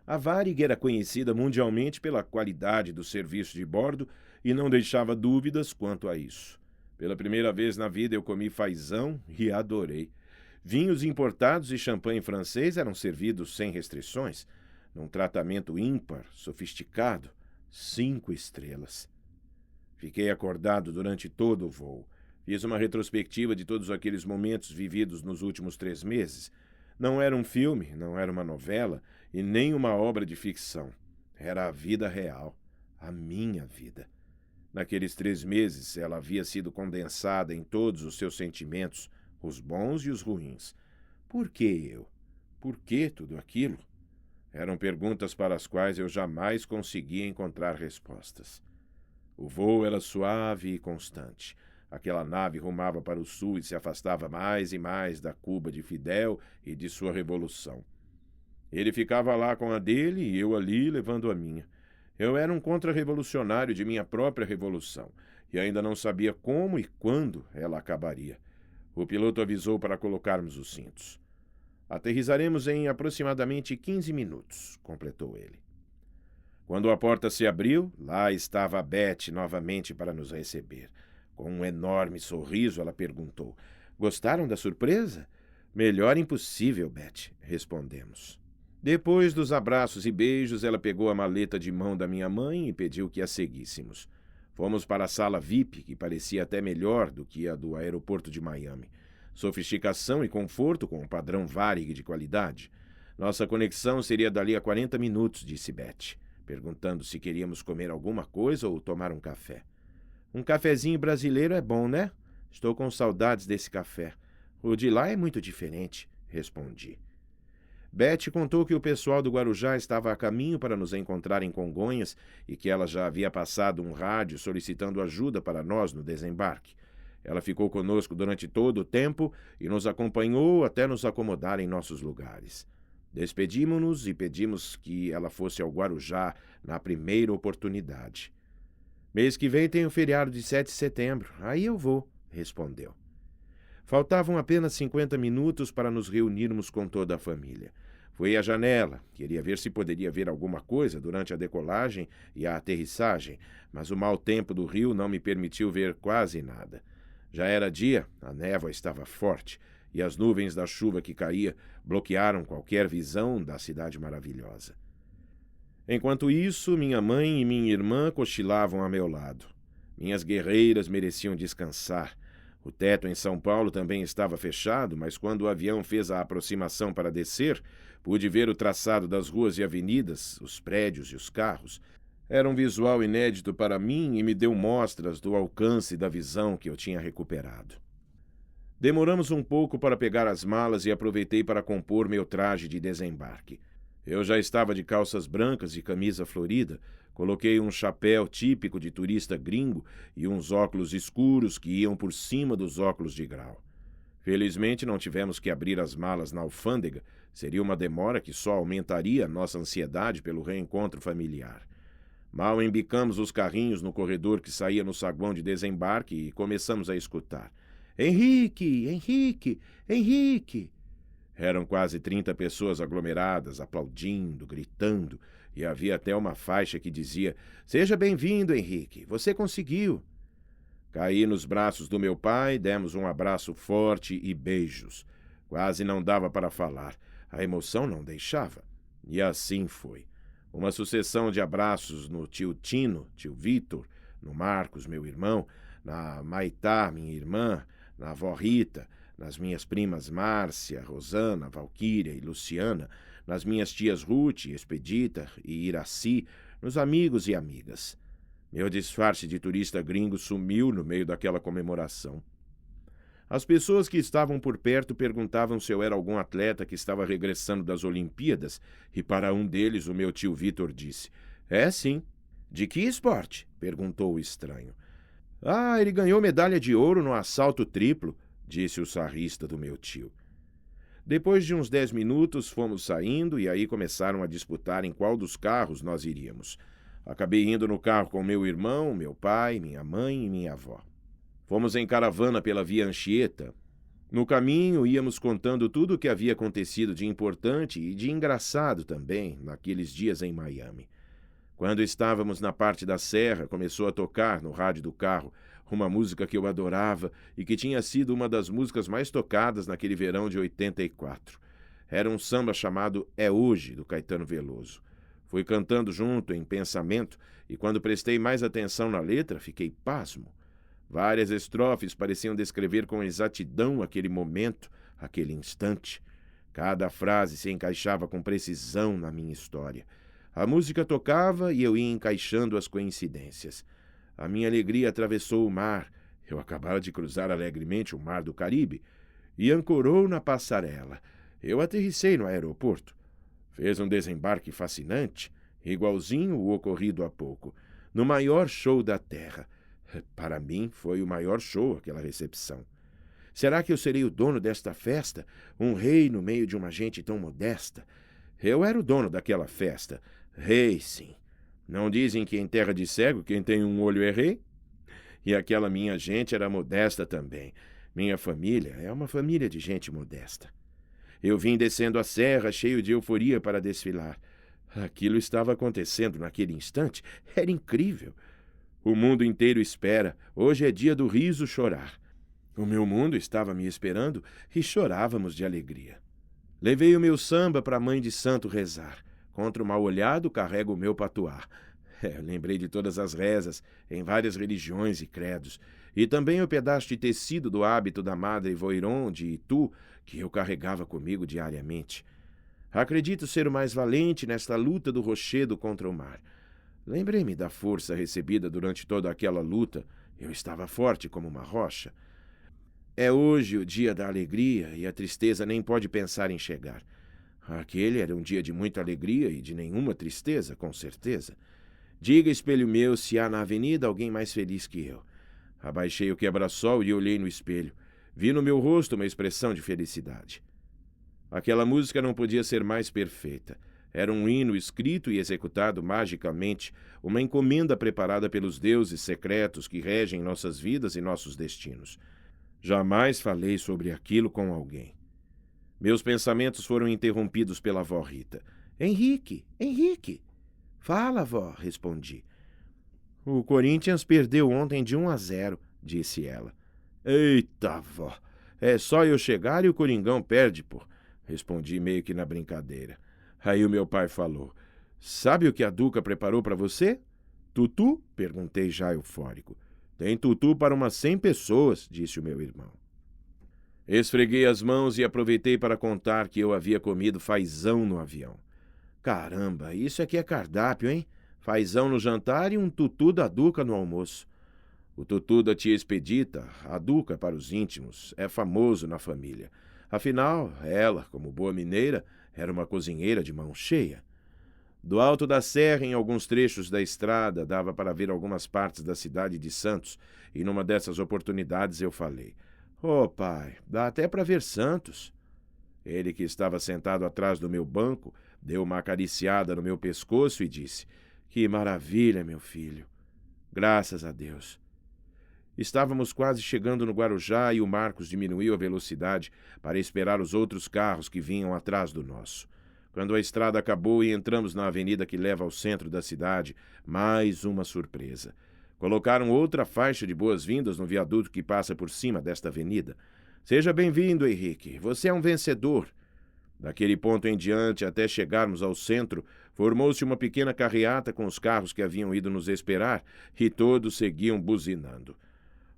A Varig era conhecida mundialmente pela qualidade do serviço de bordo e não deixava dúvidas quanto a isso. Pela primeira vez na vida eu comi fazão e adorei. Vinhos importados e champanhe francês eram servidos sem restrições, num tratamento ímpar, sofisticado, 5 estrelas. Fiquei acordado durante todo o voo. Fiz uma retrospectiva de todos aqueles momentos vividos nos últimos 3 meses. Não era um filme, não era uma novela e nem uma obra de ficção. Era a vida real, a minha vida. Naqueles 3 meses, ela havia sido condensada em todos os seus sentimentos, os bons e os ruins. Por que eu? Por que tudo aquilo? Eram perguntas para as quais eu jamais conseguia encontrar respostas. O voo era suave e constante. Aquela nave rumava para o sul e se afastava mais e mais da Cuba de Fidel e de sua revolução. Ele ficava lá com a dele e eu ali levando a minha. Eu era um contra-revolucionário de minha própria revolução e ainda não sabia como e quando ela acabaria. O piloto avisou para colocarmos os cintos. Aterrissaremos em aproximadamente 15 minutos, completou ele. Quando a porta se abriu, lá estava a Beth novamente para nos receber. Com um enorme sorriso, ela perguntou, gostaram da surpresa? Melhor impossível, Beth, respondemos. Depois dos abraços e beijos, ela pegou a maleta de mão da minha mãe e pediu que a seguíssemos. Fomos para a sala VIP, que parecia até melhor do que a do aeroporto de Miami. Sofisticação e conforto com um padrão Varig de qualidade. Nossa conexão seria dali a 40 minutos, disse Beth, perguntando se queríamos comer alguma coisa ou tomar um café. Um cafezinho brasileiro é bom, né? Estou com saudades desse café. O de lá é muito diferente, respondi. Beth contou que o pessoal do Guarujá estava a caminho para nos encontrar em Congonhas e que ela já havia passado um rádio solicitando ajuda para nós no desembarque. Ela ficou conosco durante todo o tempo e nos acompanhou até nos acomodar em nossos lugares. Despedimos-nos e pedimos que ela fosse ao Guarujá na primeira oportunidade. Mês que vem tem o feriado de 7 de setembro. Aí eu vou, respondeu. Faltavam apenas 50 minutos para nos reunirmos com toda a família. Fui à janela, queria ver se poderia ver alguma coisa durante a decolagem e a aterrissagem, mas o mau tempo do rio não me permitiu ver quase nada. Já era dia, a névoa estava forte e as nuvens da chuva que caía bloquearam qualquer visão da cidade maravilhosa. Enquanto isso, minha mãe e minha irmã cochilavam a meu lado. Minhas guerreiras mereciam descansar. O teto em São Paulo também estava fechado, mas quando o avião fez a aproximação para descer, pude ver o traçado das ruas e avenidas, os prédios e os carros. Era um visual inédito para mim e me deu mostras do alcance da visão que eu tinha recuperado. Demoramos um pouco para pegar as malas e aproveitei para compor meu traje de desembarque. Eu já estava de calças brancas e camisa florida, coloquei um chapéu típico de turista gringo e uns óculos escuros que iam por cima dos óculos de grau. Felizmente não tivemos que abrir as malas na alfândega, seria uma demora que só aumentaria nossa ansiedade pelo reencontro familiar. Mal embicamos os carrinhos no corredor que saía no saguão de desembarque e começamos a escutar. Henrique! Henrique! Henrique! Eram quase 30 pessoas aglomeradas, aplaudindo, gritando, e havia até uma faixa que dizia: Seja bem-vindo, Henrique, você conseguiu. Caí nos braços do meu pai, demos um abraço forte e beijos. Quase não dava para falar, a emoção não deixava. E assim foi. Uma sucessão de abraços no tio Tino, tio Vitor, no Marcos, meu irmão, na Maitá, minha irmã, na avó Rita, nas minhas primas Márcia, Rosana, Valquíria e Luciana, nas minhas tias Ruth, Expedita e Iraci, nos amigos e amigas. Meu disfarce de turista gringo sumiu no meio daquela comemoração. As pessoas que estavam por perto perguntavam se eu era algum atleta que estava regressando das Olimpíadas, e para um deles o meu tio Vitor disse: É, sim. De que esporte? Perguntou o estranho. Ah, ele ganhou medalha de ouro no assalto triplo, disse o sarrista do meu tio. Depois de uns 10 minutos, fomos saindo e aí começaram a disputar em qual dos carros nós iríamos. Acabei indo no carro com meu irmão, meu pai, minha mãe e minha avó. Fomos em caravana pela Via Anchieta. No caminho, íamos contando tudo o que havia acontecido de importante e de engraçado também naqueles dias em Miami. Quando estávamos na parte da serra, começou a tocar no rádio do carro uma música que eu adorava e que tinha sido uma das músicas mais tocadas naquele verão de 84. Era um samba chamado É Hoje, do Caetano Veloso. Fui cantando junto em pensamento e quando prestei mais atenção na letra, fiquei pasmo. Várias estrofes pareciam descrever com exatidão aquele momento, aquele instante. Cada frase se encaixava com precisão na minha história. A música tocava e eu ia encaixando as coincidências. A minha alegria atravessou o mar. Eu acabara de cruzar alegremente o mar do Caribe e ancorou na passarela. Eu aterrissei no aeroporto. Fez um desembarque fascinante, igualzinho o ocorrido há pouco, no maior show da Terra. Para mim, foi o maior show aquela recepção. Será que eu serei o dono desta festa, um rei no meio de uma gente tão modesta? Eu era o dono daquela festa. Rei, sim. Não dizem que em terra de cego quem tem um olho é rei? E aquela minha gente era modesta também. Minha família é uma família de gente modesta. Eu vim descendo a serra cheio de euforia para desfilar. Aquilo estava acontecendo naquele instante. Era incrível. O mundo inteiro espera. Hoje é dia do riso chorar. O meu mundo estava me esperando e chorávamos de alegria. Levei o meu samba para a mãe de santo rezar. Contra o mal-olhado, carrego o meu patuá. Lembrei de todas as rezas, em várias religiões e credos, e também o pedaço de tecido do hábito da Madre Voiron de Itu, que eu carregava comigo diariamente. Acredito ser o mais valente nesta luta do rochedo contra o mar. Lembrei-me da força recebida durante toda aquela luta. Eu estava forte como uma rocha. É hoje o dia da alegria e a tristeza nem pode pensar em chegar. Aquele era um dia de muita alegria e de nenhuma tristeza, com certeza. Diga, espelho meu, se há na avenida alguém mais feliz que eu. Abaixei o quebra-sol e olhei no espelho. Vi no meu rosto uma expressão de felicidade. Aquela música não podia ser mais perfeita. Era um hino escrito e executado magicamente, uma encomenda preparada pelos deuses secretos que regem nossas vidas e nossos destinos. Jamais falei sobre aquilo com alguém. Meus pensamentos foram interrompidos pela avó Rita. Henrique, Henrique! Fala, avó, respondi. O Corinthians perdeu ontem de 1-0, disse ela. Eita, avó, é só eu chegar e o Coringão perde, pô, respondi meio que na brincadeira. Aí o meu pai falou, Sabe o que a Duca preparou para você? Tutu? Perguntei já eufórico. Tem tutu para umas 100 pessoas, disse o meu irmão. Esfreguei as mãos e aproveitei para contar que eu havia comido fazão no avião. Caramba, isso aqui é cardápio, hein? Fazão no jantar e um tutu da Duca no almoço. O tutu da tia Expedita, a Duca para os íntimos, é famoso na família. Afinal, ela, como boa mineira, era uma cozinheira de mão cheia. Do alto da serra, em alguns trechos da estrada, dava para ver algumas partes da cidade de Santos, e numa dessas oportunidades eu falei: "Ô pai, dá até para ver Santos." Ele, que estava sentado atrás do meu banco, deu uma acariciada no meu pescoço e disse: "Que maravilha, meu filho." Graças a Deus. Estávamos quase chegando no Guarujá e o Marcos diminuiu a velocidade para esperar os outros carros que vinham atrás do nosso. Quando a estrada acabou e entramos na avenida que leva ao centro da cidade, mais uma surpresa. Colocaram outra faixa de boas-vindas no viaduto que passa por cima desta avenida. "Seja bem-vindo, Henrique. Você é um vencedor." Daquele ponto em diante, até chegarmos ao centro, formou-se uma pequena carreata com os carros que haviam ido nos esperar e todos seguiam buzinando.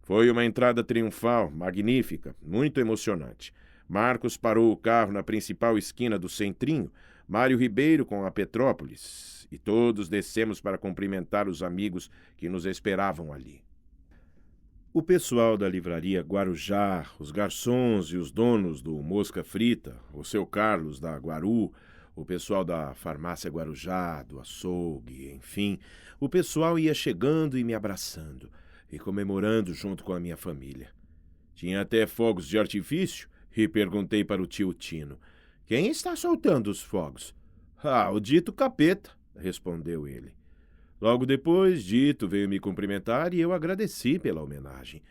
Foi uma entrada triunfal, magnífica, muito emocionante. Marcos parou o carro na principal esquina do Centrinho, Mário Ribeiro com a Petrópolis, e todos descemos para cumprimentar os amigos que nos esperavam ali. O pessoal da livraria Guarujá, os garçons e os donos do Mosca Frita, o seu Carlos da Guaru, o pessoal da farmácia Guarujá, do açougue, enfim, o pessoal ia chegando e me abraçando e comemorando junto com a minha família. Tinha até fogos de artifício e perguntei para o tio Tino: "Quem está soltando os fogos?" "Ah, o dito capeta", respondeu ele. Logo depois, Dito veio me cumprimentar e eu agradeci pela homenagem.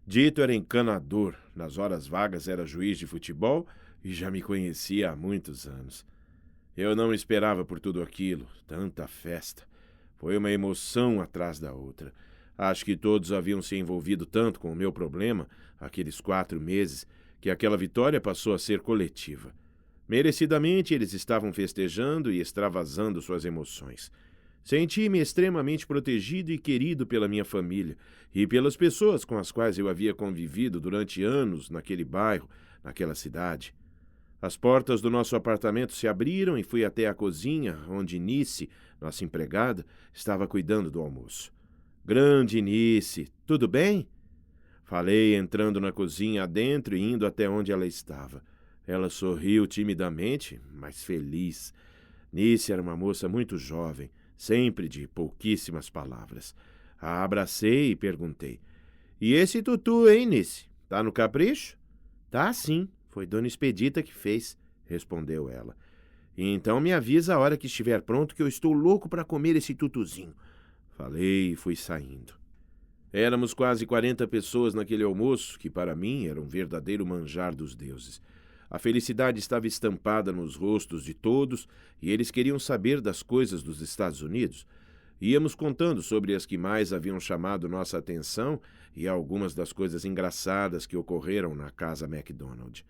Dito era encanador, nas horas vagas era juiz de futebol e já me conhecia há muitos anos. Eu não esperava por tudo aquilo, tanta festa. Foi uma emoção atrás da outra. Acho que todos haviam se envolvido tanto com o meu problema, aqueles 4 meses, que aquela vitória passou a ser coletiva. Merecidamente eles estavam festejando e extravasando suas emoções. Senti-me extremamente protegido e querido pela minha família e pelas pessoas com as quais eu havia convivido durante anos naquele bairro, naquela cidade. As portas do nosso apartamento se abriram e fui até a cozinha, onde Nice, nossa empregada, estava cuidando do almoço. "Grande Nice, tudo bem?" Falei, entrando na cozinha adentro e indo até onde ela estava. Ela sorriu timidamente, mas feliz. Nice era uma moça muito jovem, sempre de pouquíssimas palavras. A abracei e perguntei: "E esse tutu, hein, Nice? Tá no capricho?" "Tá sim, foi Dona Expedita que fez", respondeu ela. "Então me avisa a hora que estiver pronto que eu estou louco para comer esse tutuzinho." Falei e fui saindo. Éramos quase 40 pessoas naquele almoço, que para mim era um verdadeiro manjar dos deuses. A felicidade estava estampada nos rostos de todos e eles queriam saber das coisas dos Estados Unidos. Íamos contando sobre as que mais haviam chamado nossa atenção e algumas das coisas engraçadas que ocorreram na casa McDonald.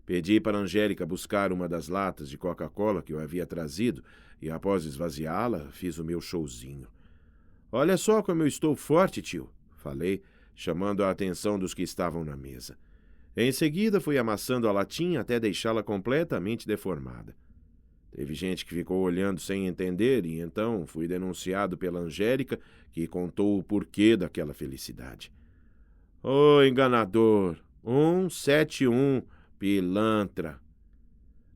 Pedi para Angélica buscar uma das latas de Coca-Cola que eu havia trazido e, após esvaziá-la, fiz o meu showzinho. "Olha só como eu estou forte, tio", falei, chamando a atenção dos que estavam na mesa. Em seguida, fui amassando a latinha até deixá-la completamente deformada. Teve gente que ficou olhando sem entender e então fui denunciado pela Angélica, que contou o porquê daquela felicidade. "Ô, enganador! 171, pilantra!"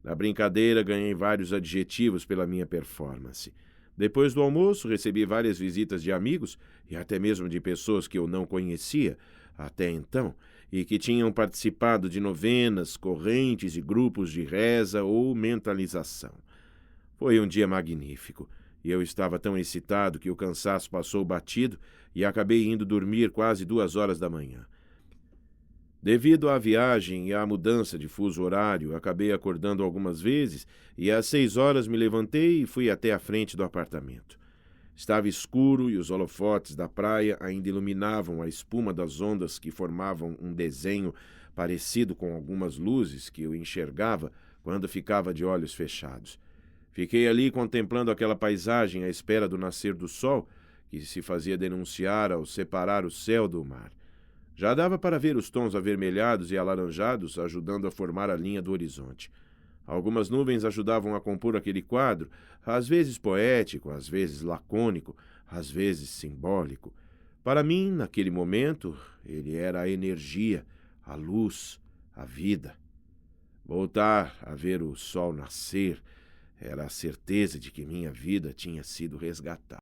Na brincadeira, ganhei vários adjetivos pela minha performance. Depois do almoço, recebi várias visitas de amigos e até mesmo de pessoas que eu não conhecia até então e que tinham participado de novenas, correntes e grupos de reza ou mentalização. Foi um dia magnífico e eu estava tão excitado que o cansaço passou batido e acabei indo dormir quase 2 horas da manhã. Devido à viagem e à mudança de fuso horário, acabei acordando algumas vezes e às 6 horas me levantei e fui até a frente do apartamento. Estava escuro e os holofotes da praia ainda iluminavam a espuma das ondas que formavam um desenho parecido com algumas luzes que eu enxergava quando ficava de olhos fechados. Fiquei ali contemplando aquela paisagem à espera do nascer do sol, que se fazia denunciar ao separar o céu do mar. Já dava para ver os tons avermelhados e alaranjados ajudando a formar a linha do horizonte. Algumas nuvens ajudavam a compor aquele quadro, às vezes poético, às vezes lacônico, às vezes simbólico. Para mim, naquele momento, ele era a energia, a luz, a vida. Voltar a ver o sol nascer era a certeza de que minha vida tinha sido resgatada.